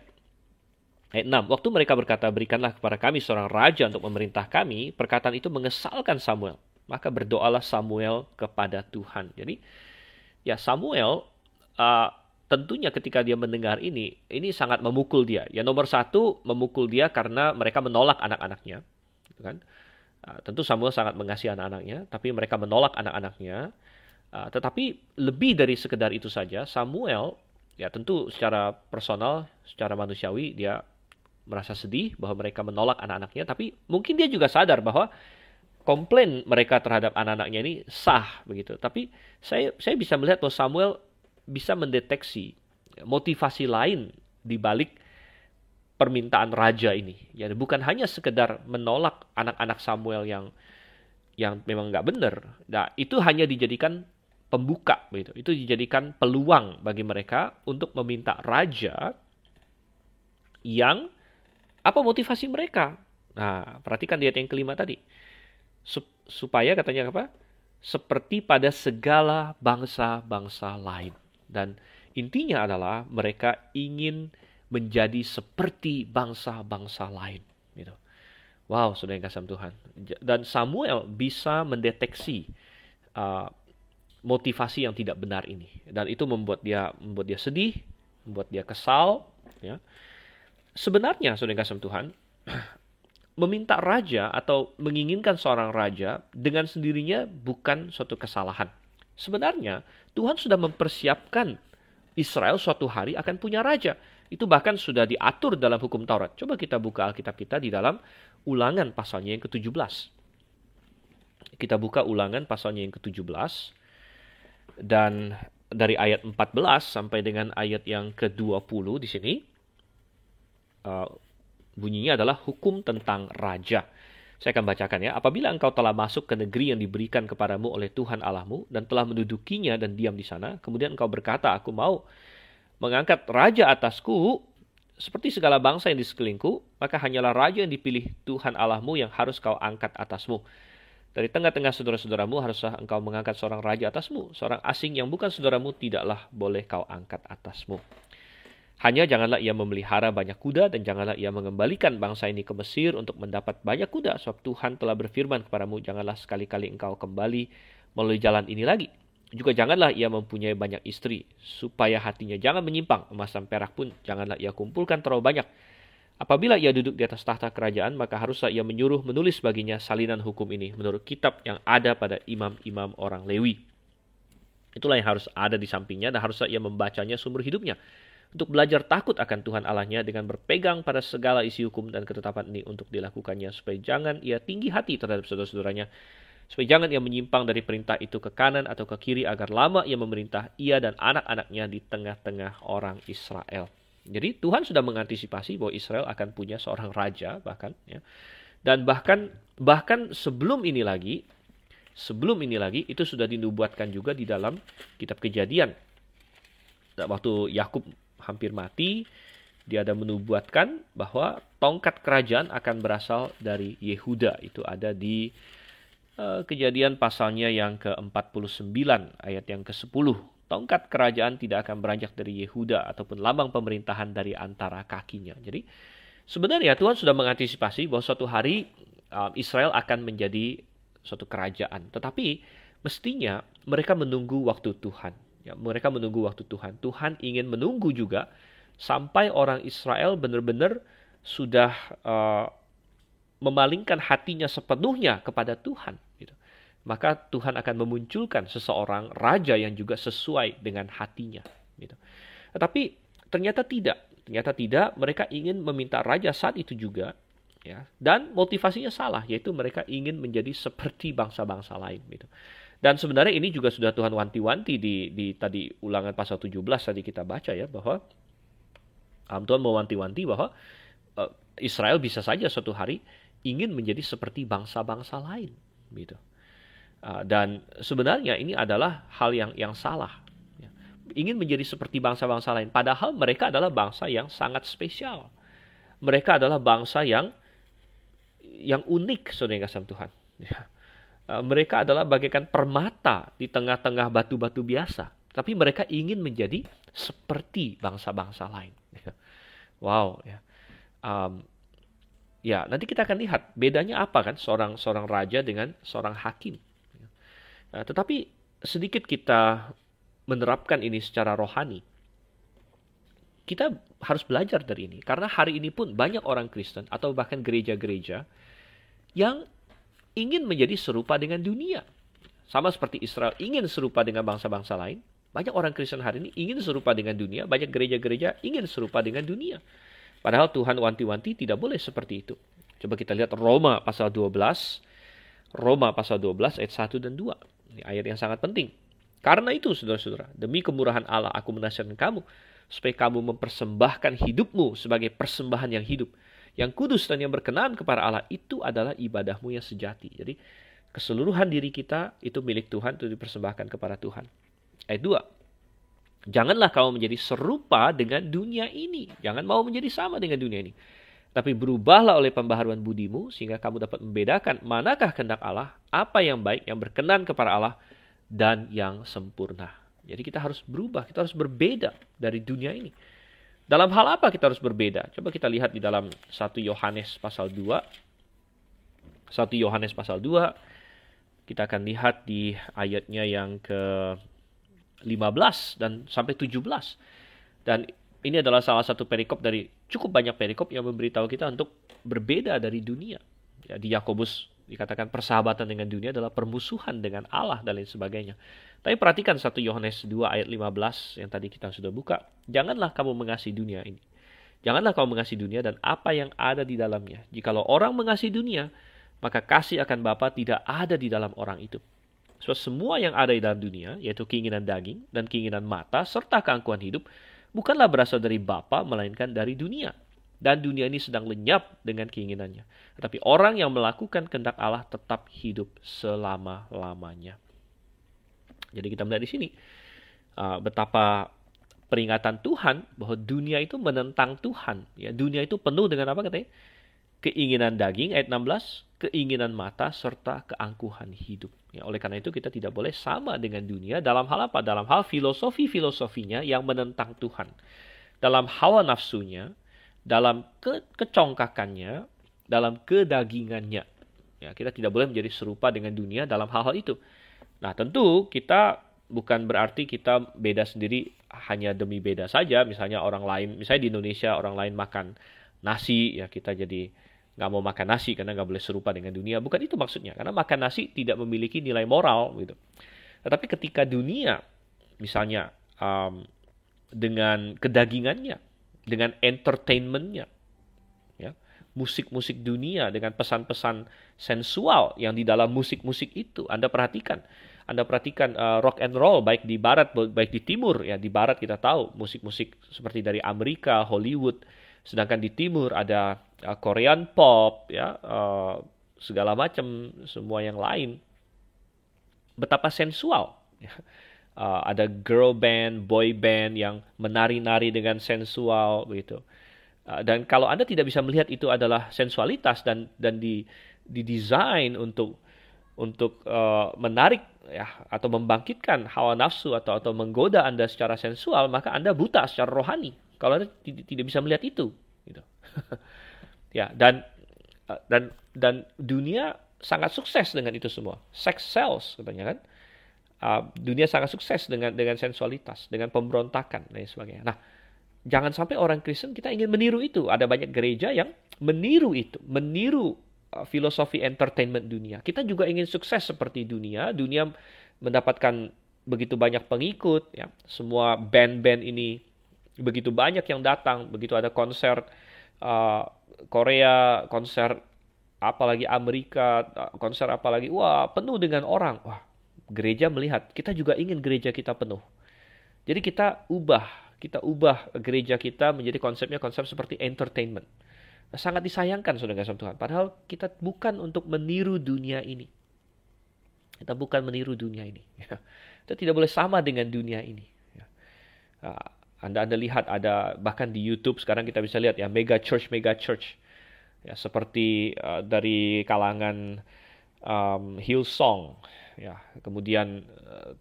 Ayat 6, waktu mereka berkata, berikanlah kepada kami seorang raja untuk memerintah kami, perkataan itu mengesalkan Samuel. Maka berdoalah Samuel kepada Tuhan. Jadi, ya Samuel tentunya ketika dia mendengar ini sangat memukul dia. Ya nomor satu, memukul dia karena mereka menolak anak-anaknya. Gitu kan? Tentu Samuel sangat mengasihi anak-anaknya, tapi mereka menolak anak-anaknya. Tetapi lebih dari sekedar itu saja, Samuel, ya tentu secara personal, secara manusiawi, dia merasa sedih bahwa mereka menolak anak-anaknya, tapi mungkin dia juga sadar bahwa komplain mereka terhadap anak-anaknya ini sah, begitu. Tapi saya bisa melihat bahwa Samuel bisa mendeteksi motivasi lain di balik permintaan raja ini. Ya, bukan hanya sekedar menolak anak-anak Samuel yang memang nggak benar. Nah, itu hanya dijadikan pembuka, begitu. Itu dijadikan peluang bagi mereka untuk meminta raja yang apa motivasi mereka. Nah, perhatikan di ayat yang kelima tadi. Supaya katanya apa? Seperti pada segala bangsa-bangsa lain. Dan intinya adalah mereka ingin menjadi seperti bangsa-bangsa lain. Gitu. Wow, saudara yang kasih Tuhan. Dan Samuel bisa mendeteksi motivasi yang tidak benar ini. Dan itu membuat dia sedih, membuat dia kesal. Ya. Sebenarnya, saudara yang kasih Tuhan, meminta raja atau menginginkan seorang raja dengan sendirinya bukan suatu kesalahan. Sebenarnya Tuhan sudah mempersiapkan Israel suatu hari akan punya raja. Itu bahkan sudah diatur dalam hukum Taurat. Coba kita buka Alkitab kita di dalam Ulangan pasalnya yang ke-17. Kita buka Ulangan pasalnya yang ke-17. Dan dari ayat 14 sampai dengan ayat yang ke-20 di sini. Bunyinya adalah hukum tentang raja. Saya akan bacakan ya. Apabila engkau telah masuk ke negeri yang diberikan kepadamu oleh Tuhan Allahmu dan telah mendudukinya dan diam di sana, kemudian engkau berkata, aku mau mengangkat raja atasku seperti segala bangsa yang di sekelilingku, maka hanyalah raja yang dipilih Tuhan Allahmu yang harus kau angkat atasmu. Dari tengah-tengah saudara-saudaramu haruslah engkau mengangkat seorang raja atasmu. Seorang asing yang bukan saudaramu tidaklah boleh kau angkat atasmu. Hanya janganlah ia memelihara banyak kuda dan janganlah ia mengembalikan bangsa ini ke Mesir untuk mendapat banyak kuda. Sebab Tuhan telah berfirman kepadamu, janganlah sekali-kali engkau kembali melalui jalan ini lagi. Juga janganlah ia mempunyai banyak istri, supaya hatinya jangan menyimpang. Emas dan perak pun janganlah ia kumpulkan terlalu banyak. Apabila ia duduk di atas tahta kerajaan, maka haruslah ia menyuruh menulis baginya salinan hukum ini menurut kitab yang ada pada imam-imam orang Lewi. Itulah yang harus ada di sampingnya dan haruslah ia membacanya seumur hidupnya. Untuk belajar takut akan Tuhan Allahnya dengan berpegang pada segala isi hukum dan ketetapan ini untuk dilakukannya. Supaya jangan ia tinggi hati terhadap saudara-saudaranya. Supaya jangan ia menyimpang dari perintah itu ke kanan atau ke kiri agar lama ia memerintah ia dan anak-anaknya di tengah-tengah orang Israel. Jadi Tuhan sudah mengantisipasi bahwa Israel akan punya seorang raja bahkan. Ya. Dan bahkan sebelum ini lagi itu sudah dinubuatkan juga di dalam kitab Kejadian. Waktu Yakub hampir mati, dia ada menubuatkan bahwa tongkat kerajaan akan berasal dari Yehuda. Itu ada di Kejadian pasalnya yang ke-49 ayat yang ke-10. Tongkat kerajaan tidak akan beranjak dari Yehuda ataupun lambang pemerintahan dari antara kakinya. Jadi sebenarnya Tuhan sudah mengantisipasi bahwa suatu hari Israel akan menjadi suatu kerajaan. Tetapi mestinya mereka menunggu waktu Tuhan. Ya, mereka menunggu waktu Tuhan. Tuhan ingin menunggu juga sampai orang Israel benar-benar sudah memalingkan hatinya sepenuhnya kepada Tuhan. Gitu. Maka Tuhan akan memunculkan seseorang raja yang juga sesuai dengan hatinya. Gitu. Tetapi ternyata tidak. Ternyata tidak. Mereka ingin meminta raja saat itu juga. Ya, dan motivasinya salah, yaitu mereka ingin menjadi seperti bangsa-bangsa lain. Gitu. Dan sebenarnya ini juga sudah Tuhan wanti-wanti di tadi Ulangan pasal 17 tadi kita baca ya, bahwa Tuhan mewanti-wanti bahwa Israel bisa saja suatu hari ingin menjadi seperti bangsa-bangsa lain, gitu. Dan sebenarnya ini adalah hal yang salah. Ya. Ingin menjadi seperti bangsa-bangsa lain, padahal mereka adalah bangsa yang sangat spesial. Mereka adalah bangsa yang unik, saudara yang kasih Tuhan. Ya. Mereka adalah bagaikan permata di tengah-tengah batu-batu biasa. Tapi mereka ingin menjadi seperti bangsa-bangsa lain. Wow. Ya. Ya, nanti kita akan lihat bedanya apa kan seorang raja dengan seorang hakim. Tetapi sedikit kita menerapkan ini secara rohani. Kita harus belajar dari ini. Karena hari ini pun banyak orang Kristen atau bahkan gereja-gereja yang ingin menjadi serupa dengan dunia. Sama seperti Israel ingin serupa dengan bangsa-bangsa lain. Banyak orang Kristen hari ini ingin serupa dengan dunia. Banyak gereja-gereja ingin serupa dengan dunia. Padahal Tuhan wanti-wanti tidak boleh seperti itu. Coba kita lihat Roma pasal 12. Roma pasal 12 ayat 1 dan 2. Ini ayat yang sangat penting. Karena itu saudara-saudara, demi kemurahan Allah aku menasihatkan kamu, supaya kamu mempersembahkan hidupmu sebagai persembahan yang hidup, yang kudus dan yang berkenan kepada Allah. Itu adalah ibadahmu yang sejati. Jadi keseluruhan diri kita itu milik Tuhan, itu dipersembahkan kepada Tuhan. Ayat 2. Janganlah kamu menjadi serupa dengan dunia ini. Jangan mau menjadi sama dengan dunia ini. Tapi berubahlah oleh pembaharuan budimu, sehingga kamu dapat membedakan manakah kehendak Allah, apa yang baik, yang berkenan kepada Allah, dan yang sempurna. Jadi kita harus berubah, kita harus berbeda dari dunia ini. Dalam hal apa kita harus berbeda? Coba kita lihat di dalam 1 Yohanes pasal 2. 1 Yohanes pasal 2, kita akan lihat di ayatnya yang ke-15 dan sampai 17. Dan ini adalah salah satu perikop dari cukup banyak perikop yang memberitahu kita untuk berbeda dari dunia. Ya, di Yakobus dikatakan persahabatan dengan dunia adalah permusuhan dengan Allah dan lain sebagainya. Tapi perhatikan 1 Yohanes 2 ayat 15 yang tadi kita sudah buka. Janganlah kamu mengasihi dunia ini. Janganlah kamu mengasihi dunia dan apa yang ada di dalamnya. Jikalau orang mengasihi dunia, maka kasih akan Bapa tidak ada di dalam orang itu. So, semua yang ada di dalam dunia, yaitu keinginan daging dan keinginan mata, serta keangkuhan hidup, bukanlah berasal dari Bapa, melainkan dari dunia. Dan dunia ini sedang lenyap dengan keinginannya. Tetapi orang yang melakukan kehendak Allah tetap hidup selama-lamanya. Jadi kita melihat di sini betapa peringatan Tuhan bahwa dunia itu menentang Tuhan. Ya, dunia itu penuh dengan apa katanya? Keinginan daging, ayat 16, keinginan mata, serta keangkuhan hidup. Ya, oleh karena itu kita tidak boleh sama dengan dunia dalam hal apa? Dalam hal filosofinya yang menentang Tuhan. Dalam hawa nafsunya, dalam kecongkakannya, dalam kedagingannya. Ya, kita tidak boleh menjadi serupa dengan dunia dalam hal-hal itu. Nah, tentu kita bukan berarti kita beda sendiri hanya demi beda saja. Misalnya orang lain, misalnya di Indonesia orang lain makan nasi, ya kita jadi nggak mau makan nasi karena nggak boleh serupa dengan dunia. Bukan itu maksudnya, karena makan nasi tidak memiliki nilai moral gitu. Tetapi ketika dunia, misalnya dengan kedagingannya, dengan entertainmentnya, ya, musik-musik dunia dengan pesan-pesan sensual yang di dalam musik-musik itu, Anda perhatikan rock and roll baik di barat baik di timur. Ya, di barat kita tahu musik-musik seperti dari Amerika, Hollywood, sedangkan di timur ada Korean pop, ya, segala macam semua yang lain. Betapa sensual. Ya. Ada girl band, boy band yang menari-nari dengan sensual begitu. Dan kalau Anda tidak bisa melihat itu adalah sensualitas dan didesain untuk menarik, ya, atau membangkitkan hawa nafsu atau menggoda Anda secara sensual, maka Anda buta secara rohani kalau Anda tidak bisa melihat itu gitu. Ya, dan dunia sangat sukses dengan itu semua. Sex sells katanya kan. Dunia sangat sukses dengan sensualitas, dengan pemberontakan dan sebagainya. Nah, jangan sampai orang Kristen kita ingin meniru itu. Ada banyak gereja yang meniru itu, meniru filosofi entertainment dunia. Kita juga ingin sukses seperti dunia. Dunia mendapatkan begitu banyak pengikut, ya. Semua band-band ini begitu banyak yang datang, begitu ada konser Korea, konser apalagi Amerika, konser apalagi, wah, penuh dengan orang. Wah, gereja melihat, kita juga ingin gereja kita penuh. Jadi kita ubah gereja kita menjadi konsep seperti entertainment. Sangat disayangkan saudara kasih Tuhan. Padahal kita bukan untuk meniru dunia ini. Kita bukan meniru dunia ini. Kita tidak boleh sama dengan dunia ini. Anda lihat ada bahkan di YouTube sekarang kita bisa lihat ya mega church. Ya, seperti dari kalangan Hillsong. Ya, kemudian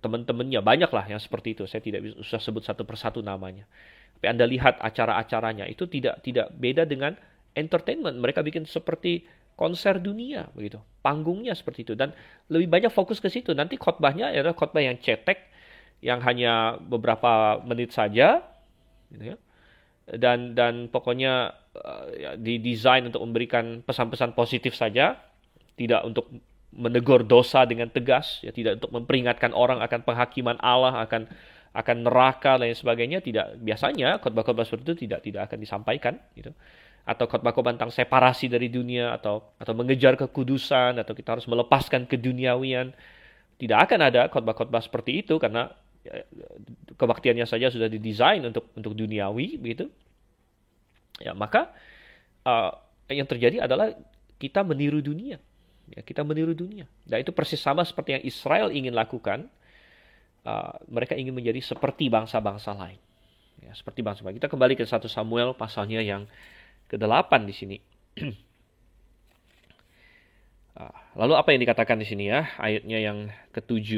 teman-temannya banyaklah yang seperti itu. Saya tidak bisa sebut satu persatu namanya. Tapi Anda lihat acara-acaranya itu tidak beda dengan entertainment. Mereka bikin seperti konser dunia begitu. Panggungnya seperti itu dan lebih banyak fokus ke situ. Nanti khotbahnya adalah khotbah yang cetek yang hanya beberapa menit saja gitu ya. Dan pokoknya didesain untuk memberikan pesan-pesan positif saja, tidak untuk menegur dosa dengan tegas, ya, tidak untuk memperingatkan orang akan penghakiman Allah, akan neraka dan sebagainya. Tidak, biasanya khotbah-khotbah seperti itu tidak akan disampaikan gitu. Atau khotbah-khotbah tentang separasi dari dunia atau mengejar kekudusan atau kita harus melepaskan keduniawian. Tidak akan ada khotbah-khotbah seperti itu karena kebaktiannya saja sudah didesain untuk duniawi begitu. Ya, maka yang terjadi adalah kita meniru dunia. Ya, kita meniru dunia. Dan itu persis sama seperti yang Israel ingin lakukan. Mereka ingin menjadi seperti bangsa-bangsa lain. Ya, seperti bangsa lain. Kita kembali ke 1 Samuel pasalnya yang ke-8 di sini. Lalu apa yang dikatakan di sini ya? Ayatnya yang ke-7.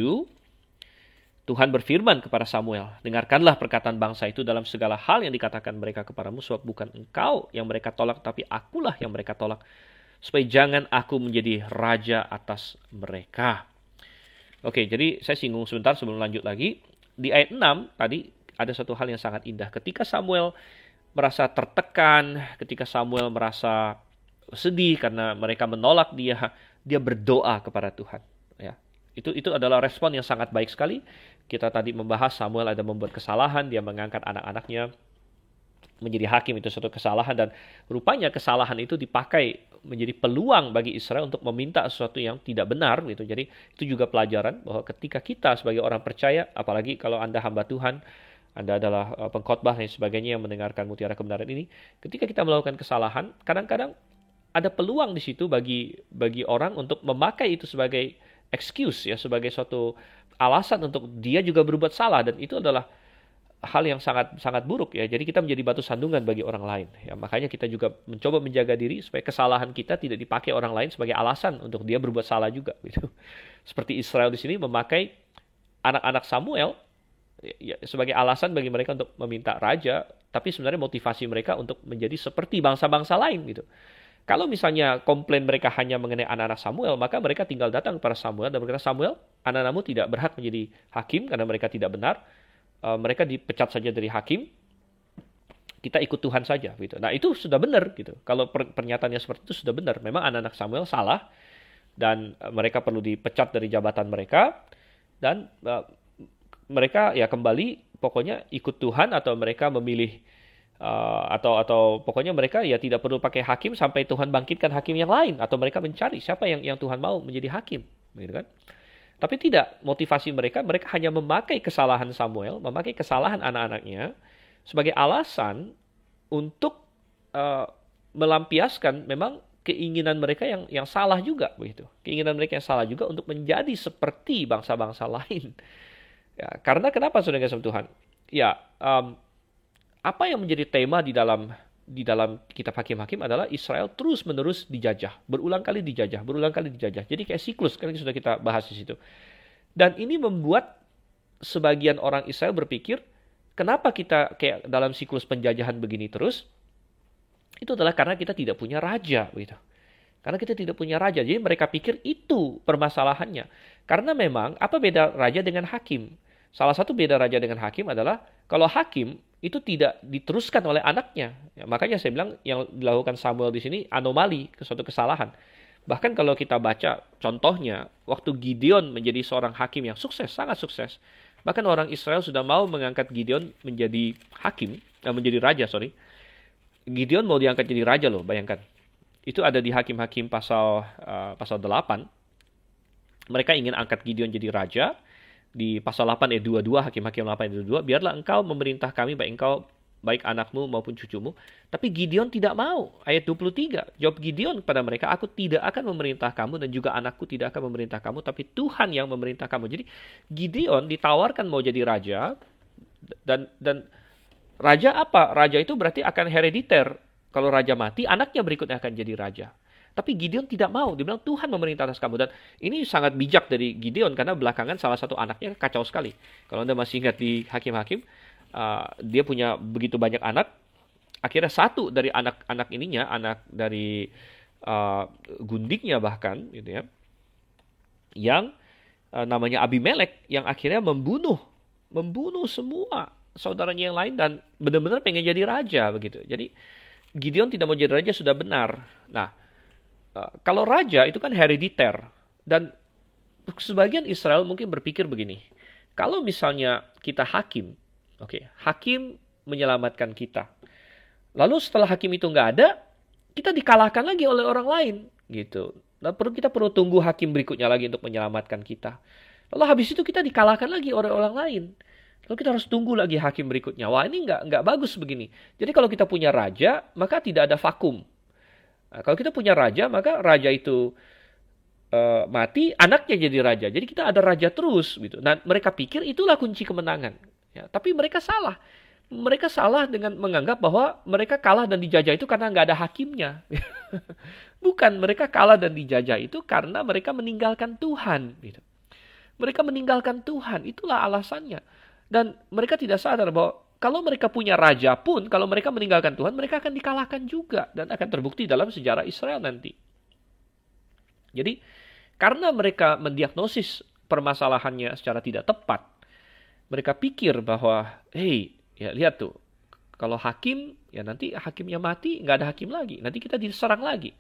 Tuhan berfirman kepada Samuel, dengarkanlah perkataan bangsa itu dalam segala hal yang dikatakan mereka kepadamu, sebab bukan engkau yang mereka tolak, tapi akulah yang mereka tolak, supaya jangan aku menjadi raja atas mereka. Oke, jadi saya singgung sebentar sebelum lanjut lagi. Di ayat 6 tadi ada satu hal yang sangat indah. Ketika Samuel merasa tertekan, ketika Samuel merasa sedih karena mereka menolak dia berdoa kepada Tuhan. Ya, itu adalah respon yang sangat baik sekali. Kita tadi membahas Samuel ada membuat kesalahan, dia mengangkat anak-anaknya menjadi hakim, itu suatu kesalahan, dan rupanya kesalahan itu dipakai menjadi peluang bagi Israel untuk meminta sesuatu yang tidak benar gitu. Jadi itu juga pelajaran bahwa ketika kita sebagai orang percaya, apalagi kalau Anda hamba Tuhan, Anda adalah pengkhotbah dan sebagainya yang mendengarkan mutiara kebenaran ini, ketika kita melakukan kesalahan, kadang-kadang ada peluang di situ bagi orang untuk memakai itu sebagai excuse, ya, sebagai suatu alasan untuk dia juga berbuat salah, dan itu adalah hal yang sangat sangat buruk ya. Jadi kita menjadi batu sandungan bagi orang lain. Ya, makanya kita juga mencoba menjaga diri supaya kesalahan kita tidak dipakai orang lain sebagai alasan untuk dia berbuat salah juga gitu. Seperti Israel di sini memakai anak-anak Samuel ya, sebagai alasan bagi mereka untuk meminta raja, tapi sebenarnya motivasi mereka untuk menjadi seperti bangsa-bangsa lain gitu. Kalau misalnya komplain mereka hanya mengenai anak-anak Samuel, maka mereka tinggal datang kepada Samuel dan berkata, Samuel, anak-anakmu tidak berhak menjadi hakim karena mereka tidak benar. Mereka dipecat saja dari hakim. Kita ikut Tuhan saja gitu. Nah, itu sudah benar gitu. Kalau pernyataannya seperti itu sudah benar. Memang anak-anak Samuel salah dan mereka perlu dipecat dari jabatan mereka, dan mereka ya kembali pokoknya ikut Tuhan, atau mereka memilih atau pokoknya mereka ya tidak perlu pakai hakim sampai Tuhan bangkitkan hakim yang lain, atau mereka mencari siapa yang Tuhan mau menjadi hakim, gitu kan? Tapi tidak, motivasi mereka hanya memakai kesalahan Samuel, memakai kesalahan anak-anaknya sebagai alasan untuk melampiaskan memang keinginan mereka yang salah juga, begitu. Keinginan mereka yang salah juga untuk menjadi seperti bangsa-bangsa lain. Ya, karena kenapa saudara kasih Tuhan? Ya, apa yang menjadi tema di dalam kitab Hakim-Hakim adalah Israel terus-menerus dijajah, berulang kali dijajah. Jadi kayak siklus, kan sudah kita bahas di situ. Dan ini membuat sebagian orang Israel berpikir, kenapa kita kayak dalam siklus penjajahan begini terus? Itu adalah karena kita tidak punya raja, gitu. Karena kita tidak punya raja, jadi mereka pikir itu permasalahannya. Karena memang apa beda raja dengan hakim? Salah satu beda raja dengan hakim adalah kalau hakim itu tidak diteruskan oleh anaknya. Ya, makanya saya bilang yang dilakukan Samuel di sini anomali, suatu kesalahan. Bahkan kalau kita baca contohnya, waktu Gideon menjadi seorang hakim yang sukses, sangat sukses. Bahkan orang Israel sudah mau mengangkat Gideon menjadi hakim, menjadi raja, sorry. Gideon mau diangkat jadi raja loh, bayangkan. Itu ada di Hakim-Hakim pasal 8. Mereka ingin angkat Gideon jadi raja. Di pasal 8 ayat 22, Hakim-Hakim 8 ayat 22, biarlah engkau memerintah kami, baik anakmu maupun cucumu. Tapi Gideon tidak mau. Ayat 23, jawab Gideon kepada mereka, aku tidak akan memerintah kamu dan juga anakku tidak akan memerintah kamu, tapi Tuhan yang memerintah kamu. Jadi Gideon ditawarkan mau jadi raja, dan raja apa? Raja itu berarti akan herediter. Kalau raja mati, anaknya berikutnya akan jadi raja. Tapi Gideon tidak mau. Dia bilang, Tuhan memerintah atas kamu. Dan ini sangat bijak dari Gideon, karena belakangan salah satu anaknya kacau sekali. Kalau Anda masih ingat di Hakim-Hakim, dia punya begitu banyak anak. Akhirnya satu dari anak-anak ininya, anak dari gundiknya bahkan, gitu ya, yang namanya Abimelek, yang akhirnya membunuh semua saudaranya yang lain, dan benar-benar pengen jadi raja, begitu. Jadi Gideon tidak mau jadi raja sudah benar. Nah, kalau raja itu kan herediter, dan sebagian Israel mungkin berpikir begini, kalau misalnya kita hakim, hakim menyelamatkan kita, lalu setelah hakim itu nggak ada, kita dikalahkan lagi oleh orang lain, gitu. Nah, kita perlu tunggu hakim berikutnya lagi untuk menyelamatkan kita. Lalu habis itu kita dikalahkan lagi oleh orang lain. Lalu kita harus tunggu lagi hakim berikutnya. Wah, ini nggak bagus begini. Jadi kalau kita punya raja, maka tidak ada vakum. Nah, kalau kita punya raja, maka raja itu mati, anaknya jadi raja. Jadi kita ada raja terus gitu. Nah, mereka pikir itulah kunci kemenangan. Ya, tapi mereka salah. Mereka salah dengan menganggap bahwa mereka kalah dan dijajah itu karena nggak ada hakimnya. Bukan, mereka kalah dan dijajah itu karena mereka meninggalkan Tuhan. Gitu. Mereka meninggalkan Tuhan, itulah alasannya. Dan mereka tidak sadar bahwa kalau mereka punya raja pun, kalau mereka meninggalkan Tuhan, mereka akan dikalahkan juga. Dan akan terbukti dalam sejarah Israel nanti. Jadi, karena mereka mendiagnosis permasalahannya secara tidak tepat, mereka pikir bahwa, ya lihat tuh, kalau hakim, ya nanti hakimnya mati, nggak ada hakim lagi. Nanti kita diserang lagi.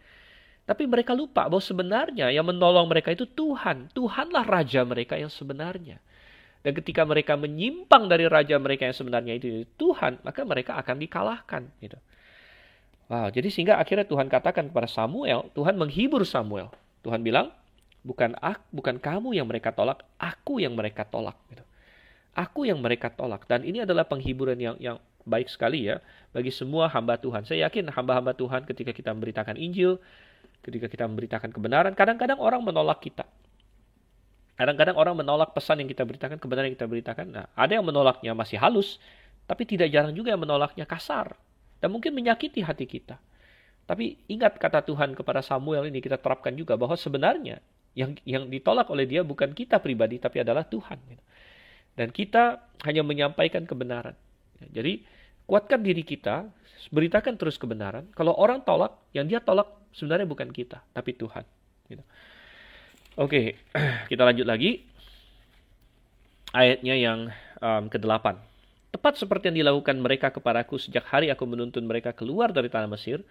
Tapi mereka lupa bahwa sebenarnya yang menolong mereka itu Tuhan. Tuhanlah raja mereka yang sebenarnya. Dan ketika mereka menyimpang dari raja mereka yang sebenarnya itu Tuhan, maka mereka akan dikalahkan. Gitu. Wow, jadi sehingga akhirnya Tuhan katakan kepada Samuel, Tuhan menghibur Samuel. Tuhan bilang, bukan kamu yang mereka tolak, aku yang mereka tolak. Gitu. Aku yang mereka tolak. Dan ini adalah penghiburan yang baik sekali ya bagi semua hamba Tuhan. Saya yakin hamba-hamba Tuhan ketika kita memberitakan Injil, ketika kita memberitakan kebenaran, kadang-kadang orang menolak kita. Kadang-kadang orang menolak pesan yang kita beritakan, kebenaran yang kita beritakan. Nah, ada yang menolaknya masih halus, tapi tidak jarang juga yang menolaknya kasar. Dan mungkin menyakiti hati kita. Tapi ingat kata Tuhan kepada Samuel ini, kita terapkan juga bahwa sebenarnya yang ditolak oleh dia bukan kita pribadi, tapi adalah Tuhan. Dan kita hanya menyampaikan kebenaran. Jadi, kuatkan diri kita, beritakan terus kebenaran. Kalau orang tolak, yang dia tolak sebenarnya bukan kita, tapi Tuhan. Oke, kita lanjut lagi. Ayatnya yang ke-8. Tepat seperti yang dilakukan mereka kepadaku sejak hari aku menuntun mereka keluar dari tanah Mesir,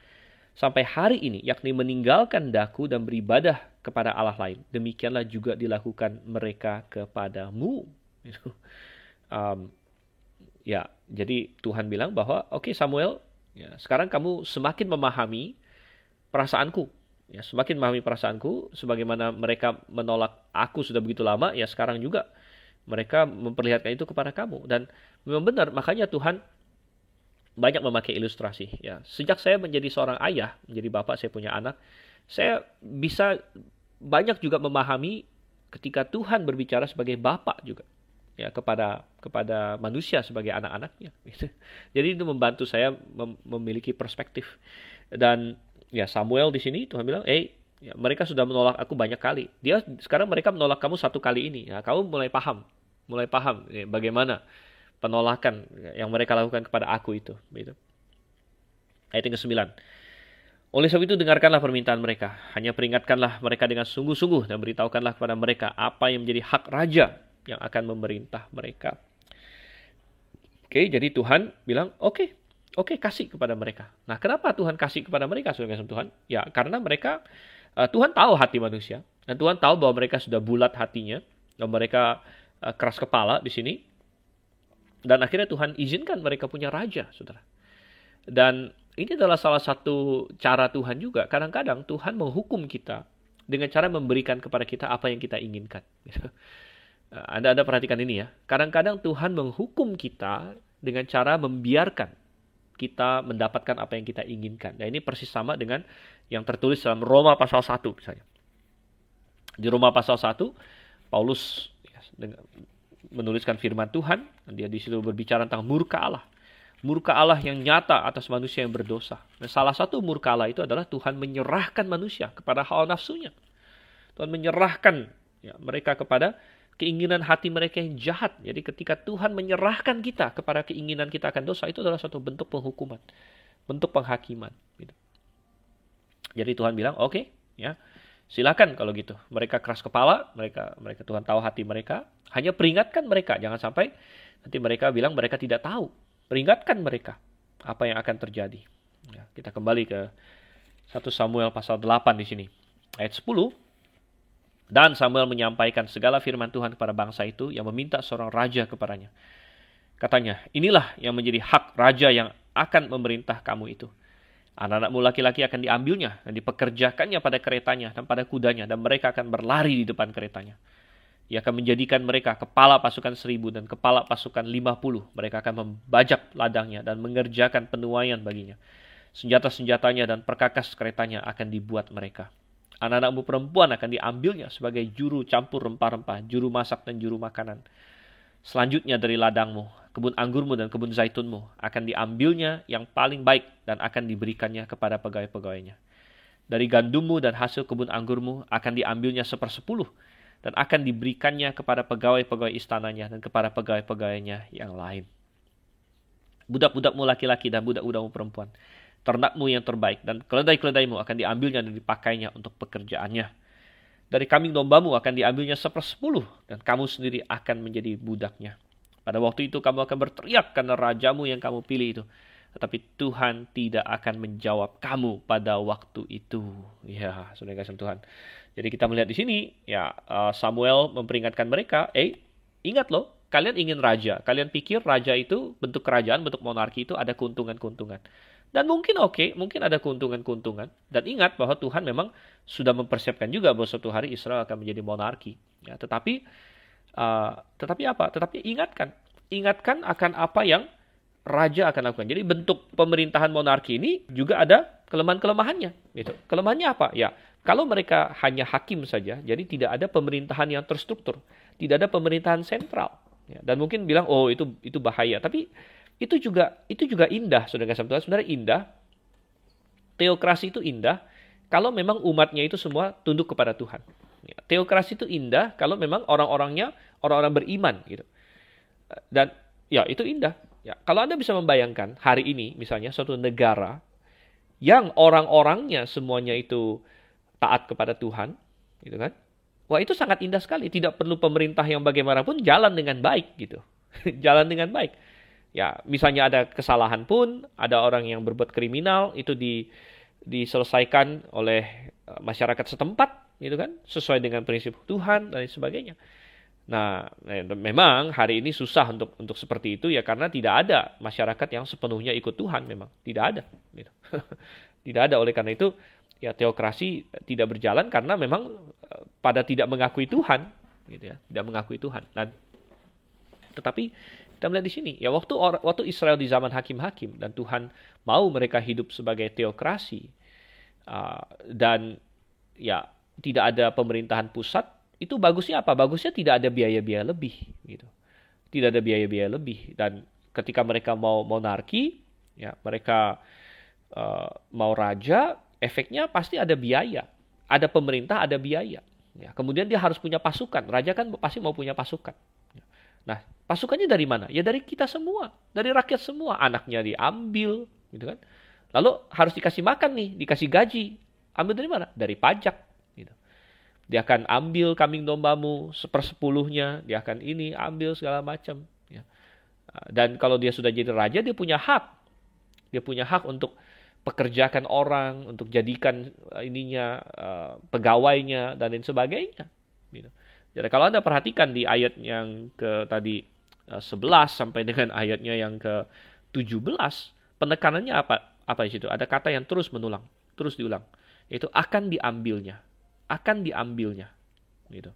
sampai hari ini, yakni meninggalkan daku dan beribadah kepada Allah lain. Demikianlah juga dilakukan mereka kepadamu. Ya, jadi Tuhan bilang bahwa, oke Samuel, ya, sekarang kamu semakin memahami perasaanku. Ya, semakin memahami perasaanku, sebagaimana mereka menolak aku sudah begitu lama, ya sekarang juga mereka memperlihatkan itu kepada kamu. Dan memang benar, makanya Tuhan banyak memakai ilustrasi. Ya, sejak saya menjadi seorang ayah, menjadi bapak, saya punya anak, saya bisa banyak juga memahami ketika Tuhan berbicara sebagai bapak juga. Ya, kepada manusia sebagai anak-anaknya. Jadi itu membantu saya memiliki perspektif. Dan ya Samuel di sini Tuhan bilang, ya, mereka sudah menolak aku banyak kali. Sekarang mereka menolak kamu satu kali ini. Ya, kamu mulai paham ya, bagaimana penolakan yang mereka lakukan kepada aku itu. Gitu. Ayat yang ke-9. Oleh sebab itu dengarkanlah permintaan mereka. Hanya peringatkanlah mereka dengan sungguh-sungguh dan beritahukanlah kepada mereka apa yang menjadi hak raja yang akan memerintah mereka. Oke, jadi Tuhan bilang, oke, kasih kepada mereka. Nah, kenapa Tuhan kasih kepada mereka, saudara Tuhan? Ya, karena mereka, Tuhan tahu hati manusia. Dan Tuhan tahu bahwa mereka sudah bulat hatinya. Dan mereka keras kepala di sini. Dan akhirnya Tuhan izinkan mereka punya raja, saudara. Dan ini adalah salah satu cara Tuhan juga. Kadang-kadang Tuhan menghukum kita dengan cara memberikan kepada kita apa yang kita inginkan. Anda perhatikan ini ya. Kadang-kadang Tuhan menghukum kita dengan cara membiarkan kita mendapatkan apa yang kita inginkan. Nah, ini persis sama dengan yang tertulis dalam Roma pasal 1 misalnya. Di Roma pasal 1, Paulus menuliskan firman Tuhan. Dia di situ berbicara tentang murka Allah. Murka Allah yang nyata atas manusia yang berdosa. Nah, salah satu murka Allah itu adalah Tuhan menyerahkan manusia kepada hawa nafsunya. Tuhan menyerahkan mereka kepada keinginan hati mereka yang jahat. Jadi ketika Tuhan menyerahkan kita kepada keinginan kita akan dosa, itu adalah suatu bentuk penghukuman, bentuk penghakiman. Gitu. Jadi Tuhan bilang, oke, ya, silakan kalau gitu. Mereka keras kepala, mereka Tuhan tahu hati mereka. Hanya peringatkan mereka, jangan sampai nanti mereka bilang mereka tidak tahu. Peringatkan mereka apa yang akan terjadi. Ya, kita kembali ke 1 Samuel pasal 8 di sini, ayat 10. Dan Samuel menyampaikan segala firman Tuhan kepada bangsa itu yang meminta seorang raja kepadanya. Katanya, inilah yang menjadi hak raja yang akan memerintah kamu itu. Anak-anakmu laki-laki akan diambilnya dan dipekerjakannya pada keretanya dan pada kudanya. Dan mereka akan berlari di depan keretanya. Ia akan menjadikan mereka kepala pasukan 1.000 dan kepala pasukan 50. Mereka akan membajak ladangnya dan mengerjakan penuaian baginya. Senjata-senjatanya dan perkakas keretanya akan dibuat mereka. Anak-anakmu perempuan akan diambilnya sebagai juru campur rempah-rempah, juru masak dan juru makanan. Selanjutnya dari ladangmu, kebun anggurmu dan kebun zaitunmu akan diambilnya yang paling baik dan akan diberikannya kepada pegawai-pegawainya. Dari gandummu dan hasil kebun anggurmu akan diambilnya 1/10 dan akan diberikannya kepada pegawai-pegawai istananya dan kepada pegawai-pegawainya yang lain. Budak-budakmu laki-laki dan budak-budakmu perempuan, ternakmu yang terbaik dan keledai-keledaimu akan diambilnya dan dipakainya untuk pekerjaannya. Dari kambing dombamu akan diambilnya 1/10 dan kamu sendiri akan menjadi budaknya. Pada waktu itu kamu akan berteriak karena rajamu yang kamu pilih itu. Tetapi Tuhan tidak akan menjawab kamu pada waktu itu. Ya, saudara kasih Tuhan. Jadi kita melihat di sini, ya Samuel memperingatkan mereka, ingat loh, kalian ingin raja. Kalian pikir raja itu bentuk kerajaan, bentuk monarki itu ada keuntungan-keuntungan. Dan mungkin mungkin ada keuntungan-keuntungan. Dan ingat bahwa Tuhan memang sudah mempersiapkan juga bahwa suatu hari Israel akan menjadi monarki. Ya, tetapi apa? Tetapi ingatkan akan apa yang raja akan lakukan. Jadi bentuk pemerintahan monarki ini juga ada kelemahan-kelemahannya. Gitu. Kelemahannya apa? Ya, kalau mereka hanya hakim saja, jadi tidak ada pemerintahan yang terstruktur, tidak ada pemerintahan sentral. Ya, dan mungkin bilang, oh itu bahaya. Tapi itu juga indah, saudara Tuhan. Sebenarnya indah. Teokrasi itu indah kalau memang umatnya itu semua tunduk kepada Tuhan. Ya, teokrasi itu indah kalau memang orang-orangnya orang-orang beriman gitu. Dan ya itu indah. Ya, kalau Anda bisa membayangkan hari ini misalnya suatu negara yang orang-orangnya semuanya itu taat kepada Tuhan, gitu kan? Wah, itu sangat indah sekali. Tidak perlu pemerintah yang bagaimanapun jalan dengan baik gitu. Jalan dengan baik. Ya, misalnya ada kesalahan pun, ada orang yang berbuat kriminal, itu diselesaikan oleh masyarakat setempat, gitu kan? Sesuai dengan prinsip Tuhan dan sebagainya. Nah, memang hari ini susah untuk seperti itu ya karena tidak ada masyarakat yang sepenuhnya ikut Tuhan memang. Tidak ada. Gitu. Tidak ada, oleh karena itu ya teokrasi tidak berjalan karena memang pada tidak mengakui Tuhan. Gitu ya, tidak mengakui Tuhan. Dan tetapi kita melihat di sini, ya waktu Israel di zaman hakim-hakim dan Tuhan mau mereka hidup sebagai teokrasi dan ya tidak ada pemerintahan pusat, itu bagusnya apa? Bagusnya tidak ada biaya-biaya lebih gitu. Tidak ada biaya-biaya lebih dan ketika mereka mau monarki, ya mereka mau raja, efeknya pasti ada biaya. Ada pemerintah, ada biaya. Ya, kemudian dia harus punya pasukan. Raja kan pasti mau punya pasukan. Nah, pasukannya dari mana? Ya dari kita semua, dari rakyat semua. Anaknya diambil, gitu kan? Lalu harus dikasih makan nih, dikasih gaji. Ambil dari mana? Dari pajak. Gitu. Dia akan ambil kambing dombamu 1/10-nya, dia akan ini ambil segala macam. Ya. Dan kalau dia sudah jadi raja, dia punya hak. Dia punya hak untuk pekerjakan orang, untuk jadikan pegawainya dan lain sebagainya. Gitu. Jadi kalau Anda perhatikan di ayat yang ke tadi 11 sampai dengan ayatnya yang ke 17, penekanannya apa? Apa di situ? Ada kata yang terus diulang. Yaitu akan diambilnya. Akan diambilnya. Gitu.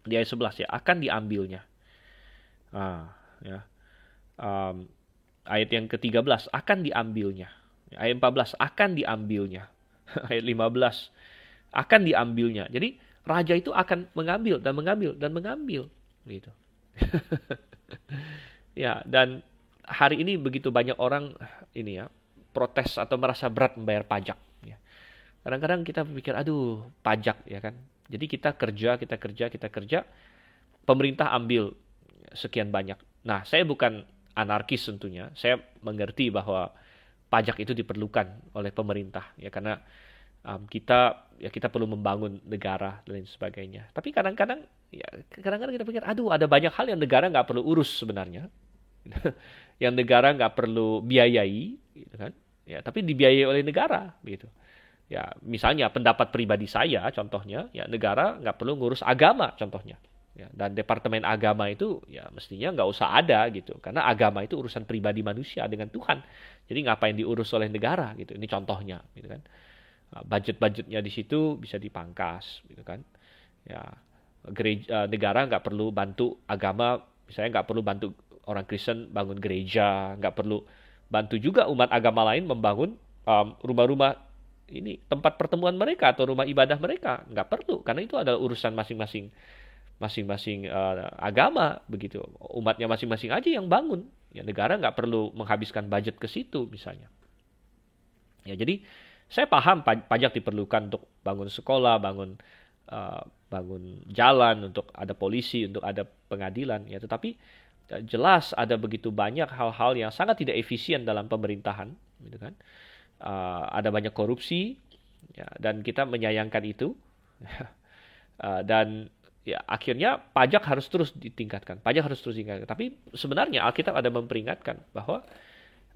Di ayat 11 ya, akan diambilnya. Ya. Ayat yang ke-13 akan diambilnya. Ayat 14 akan diambilnya. Ayat 15 akan diambilnya. Jadi raja itu akan mengambil dan mengambil dan mengambil gitu. Ya, dan hari ini begitu banyak orang ini ya protes atau merasa berat membayar pajak ya. Kadang-kadang kita berpikir aduh, pajak ya kan. Jadi kita kerja, pemerintah ambil sekian banyak. Nah, saya bukan anarkis tentunya. Saya mengerti bahwa pajak itu diperlukan oleh pemerintah ya karena kita perlu membangun negara dan lain sebagainya. Tapi kadang-kadang kita pikir, aduh ada banyak hal yang negara nggak perlu urus sebenarnya, yang negara nggak perlu biayai, gitu kan? Ya, tapi dibiayai oleh negara, gitu. Ya, misalnya pendapat pribadi saya, contohnya, ya negara nggak perlu ngurus agama, contohnya. Ya, dan departemen agama itu ya mestinya nggak usah ada gitu, karena agama itu urusan pribadi manusia dengan Tuhan. Jadi ngapain diurus oleh negara gitu? Ini contohnya, gitu kan? Budget-budgetnya di situ bisa dipangkas, gitu kan? Ya, Negara nggak perlu bantu agama, misalnya nggak perlu bantu orang Kristen bangun gereja, nggak perlu bantu juga umat agama lain membangun rumah-rumah ini tempat pertemuan mereka atau rumah ibadah mereka, nggak perlu, karena itu adalah urusan masing-masing agama begitu. Umatnya masing-masing aja yang bangun. Ya, negara nggak perlu menghabiskan budget ke situ misalnya. Ya, jadi saya paham pajak diperlukan untuk bangun sekolah, bangun jalan, untuk ada polisi, untuk ada pengadilan. Ya, tetapi jelas ada begitu banyak hal-hal yang sangat tidak efisien dalam pemerintahan, gitu kan? Ada banyak korupsi, ya, dan kita menyayangkan itu. Dan ya akhirnya pajak harus terus ditingkatkan. Tapi sebenarnya Alkitab ada memperingatkan bahwa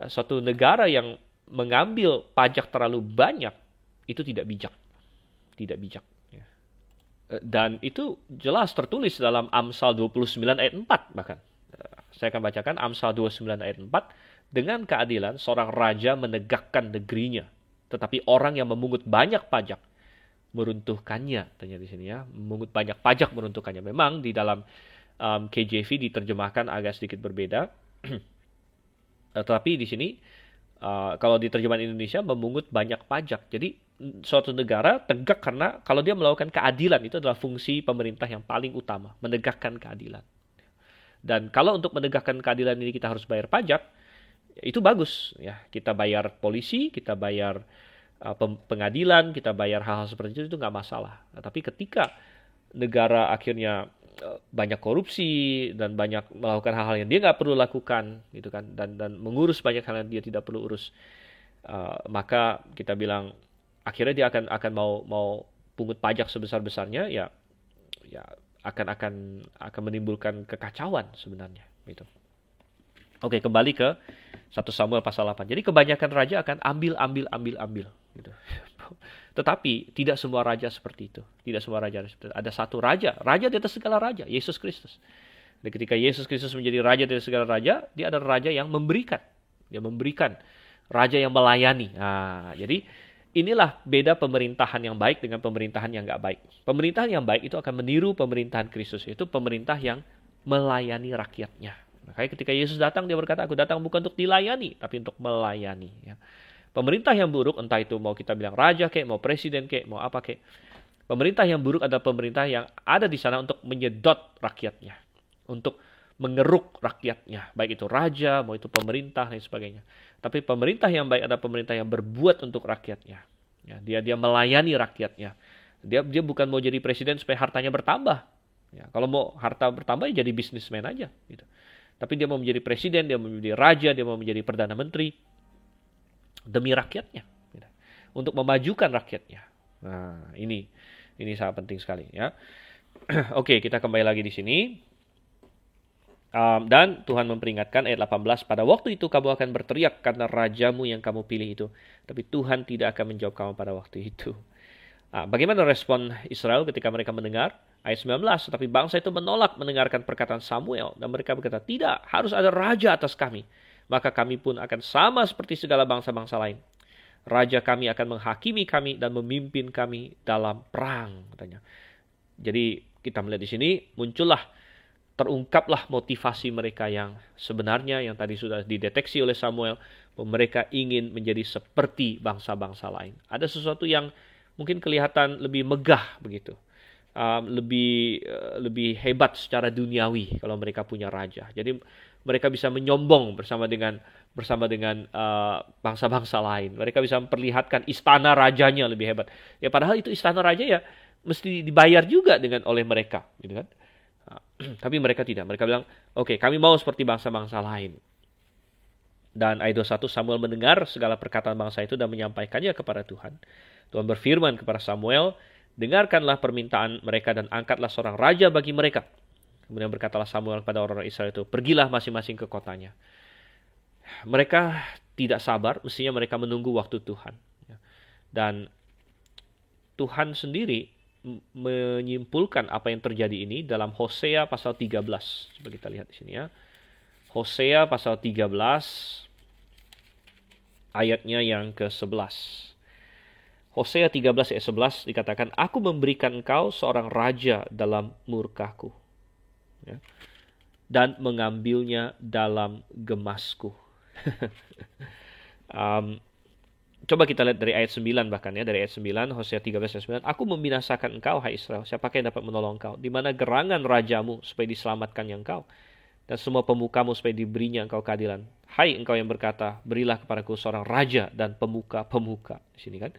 suatu negara yang mengambil pajak terlalu banyak itu tidak bijak. Ya. Dan itu jelas tertulis dalam Amsal 29 ayat 4 bahkan. Saya akan bacakan Amsal 29 ayat 4. Dengan keadilan seorang raja menegakkan negerinya, tetapi orang yang memungut banyak pajak meruntuhkannya. Tanya di sini ya, memungut banyak pajak meruntuhkannya. Memang di dalam KJV diterjemahkan agak sedikit berbeda. Tetapi di sini kalau di terjemahan Indonesia memungut banyak pajak. Jadi suatu negara tegak karena kalau dia melakukan keadilan, itu adalah fungsi pemerintah yang paling utama, menegakkan keadilan. Dan kalau untuk menegakkan keadilan ini kita harus bayar pajak, itu bagus ya. Kita bayar polisi, kita bayar pengadilan, kita bayar hal-hal seperti itu nggak masalah. Nah, tapi ketika negara akhirnya banyak korupsi dan banyak melakukan hal-hal yang dia nggak perlu lakukan, gitu kan, dan mengurus banyak hal yang dia tidak perlu urus, maka kita bilang akhirnya dia akan mau pungut pajak sebesar-besarnya, ya akan menimbulkan kekacauan sebenarnya, gitu. Oke, kembali ke 1 Samuel pasal 8. Jadi kebanyakan raja akan ambil gitu. Tetapi tidak semua raja seperti itu. Ada satu raja di atas segala raja, Yesus Kristus. Dan ketika Yesus Kristus menjadi raja di atas segala raja, dia adalah raja yang memberikan. Dia memberikan, raja yang melayani. Nah, jadi inilah beda pemerintahan yang baik dengan pemerintahan yang nggak baik. Pemerintahan yang baik itu akan meniru pemerintahan Kristus, yaitu pemerintah yang melayani rakyatnya. Makanya ketika Yesus datang, dia berkata, aku datang bukan untuk dilayani, tapi untuk melayani. Ya. Pemerintah yang buruk, entah itu mau kita bilang raja kek, mau presiden kek, mau apa kek. Pemerintah yang buruk adalah pemerintah yang ada di sana untuk menyedot rakyatnya. Untuk mengeruk rakyatnya. Baik itu raja, mau itu pemerintah, dan sebagainya. Tapi pemerintah yang baik adalah pemerintah yang berbuat untuk rakyatnya. Ya, dia melayani rakyatnya. Dia bukan mau jadi presiden supaya hartanya bertambah. Ya, kalau mau harta bertambah, ya jadi bisnismen aja. Gitu. Tapi dia mau menjadi presiden, dia mau menjadi raja, dia mau menjadi perdana menteri demi rakyatnya, untuk memajukan rakyatnya. Nah, ini sangat penting sekali ya. Oke, kita kembali lagi di sini. Dan Tuhan memperingatkan ayat 18, pada waktu itu kamu akan berteriak karena rajamu yang kamu pilih itu, tapi Tuhan tidak akan menjawab kamu pada waktu itu. Bagaimana respon Israel ketika mereka mendengar? Ayat 19, tetapi bangsa itu menolak mendengarkan perkataan Samuel, dan mereka berkata, tidak, harus ada raja atas kami. Maka kami pun akan sama seperti segala bangsa-bangsa lain. Raja kami akan menghakimi kami dan memimpin kami dalam perang, katanya. Jadi kita melihat di sini terungkaplah motivasi mereka yang sebenarnya, yang tadi sudah dideteksi oleh Samuel, bahwa mereka ingin menjadi seperti bangsa-bangsa lain. Ada sesuatu yang mungkin kelihatan lebih megah begitu. Lebih hebat secara duniawi kalau mereka punya raja. Jadi mereka bisa menyombong bersama dengan bangsa-bangsa lain. Mereka bisa memperlihatkan istana rajanya lebih hebat. Ya padahal itu istana raja ya mesti dibayar juga oleh mereka, gitu kan? Tapi mereka tidak. Mereka bilang, oke, kami mau seperti bangsa-bangsa lain. Dan ayat 21, Samuel mendengar segala perkataan bangsa itu dan menyampaikannya kepada Tuhan. Tuhan berfirman kepada Samuel, dengarkanlah permintaan mereka dan angkatlah seorang raja bagi mereka. Kemudian berkatalah Samuel kepada orang Israel itu, pergilah masing-masing ke kotanya. Mereka tidak sabar, mestinya mereka menunggu waktu Tuhan. Dan Tuhan sendiri menyimpulkan apa yang terjadi ini dalam Hosea pasal 13. Coba kita lihat di sini ya. Hosea pasal 13 ayatnya yang ke-11. Hosea 13 ayat 11 dikatakan, aku memberikan engkau seorang raja dalam murkaku, ya, dan mengambilnya dalam gemasku. um, Coba kita lihat dari ayat 9 bahkan ya, dari ayat 9, Hosea 13 ayat 9. Aku membinasakan engkau, hai Israel, siapakah yang dapat menolong engkau? Di mana gerangan rajamu supaya diselamatkannya engkau? Dan semua pemukamu supaya diberinya engkau keadilan. Hai engkau yang berkata, berilah kepadaku seorang raja dan pemuka-pemuka. Di sini kan.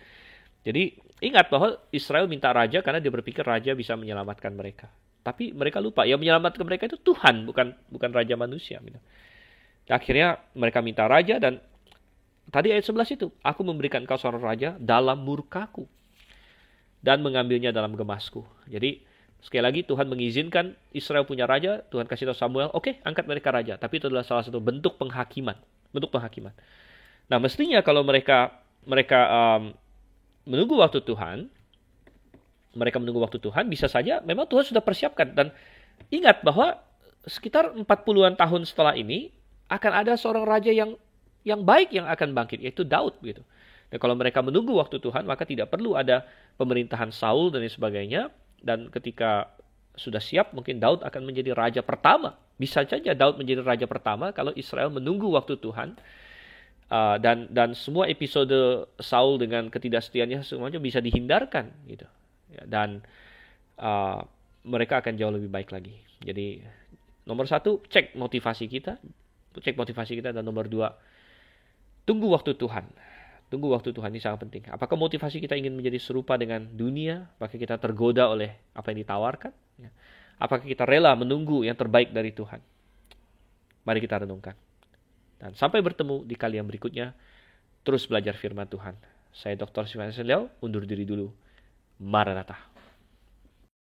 Jadi ingat bahwa Israel minta raja karena dia berpikir raja bisa menyelamatkan mereka. Tapi mereka lupa, yang menyelamatkan mereka itu Tuhan, bukan raja manusia. Akhirnya mereka minta raja, dan tadi ayat 11 itu, aku memberikan engkau seorang raja dalam murkaku dan mengambilnya dalam gemasku. Jadi sekali lagi Tuhan mengizinkan Israel punya raja, Tuhan kasih tahu Samuel, oke, angkat mereka raja. Tapi itu adalah salah satu bentuk penghakiman, Nah, mestinya kalau mereka menunggu waktu Tuhan, bisa saja memang Tuhan sudah persiapkan. Dan ingat bahwa sekitar 40-an tahun setelah ini akan ada seorang raja yang baik yang akan bangkit, yaitu Daud gitu. Dan kalau mereka menunggu waktu Tuhan, maka tidak perlu ada pemerintahan Saul dan sebagainya. Dan ketika sudah siap, mungkin Daud akan menjadi raja pertama. Bisa saja Daud menjadi raja pertama kalau Israel menunggu waktu Tuhan. Dan semua episode Saul dengan ketidaksetiaannya semuanya bisa dihindarkan gitu. Dan mereka akan jauh lebih baik lagi. Jadi nomor 1, cek motivasi kita. Dan nomor 2, tunggu waktu Tuhan. Tunggu waktu Tuhan, ini sangat penting. Apakah motivasi kita ingin menjadi serupa dengan dunia? Apakah kita tergoda oleh apa yang ditawarkan? Apakah kita rela menunggu yang terbaik dari Tuhan? Mari kita renungkan. Dan sampai bertemu di kali yang berikutnya, terus belajar firman Tuhan. Saya Dr. Sivan Leau, undur diri dulu. Maranatha.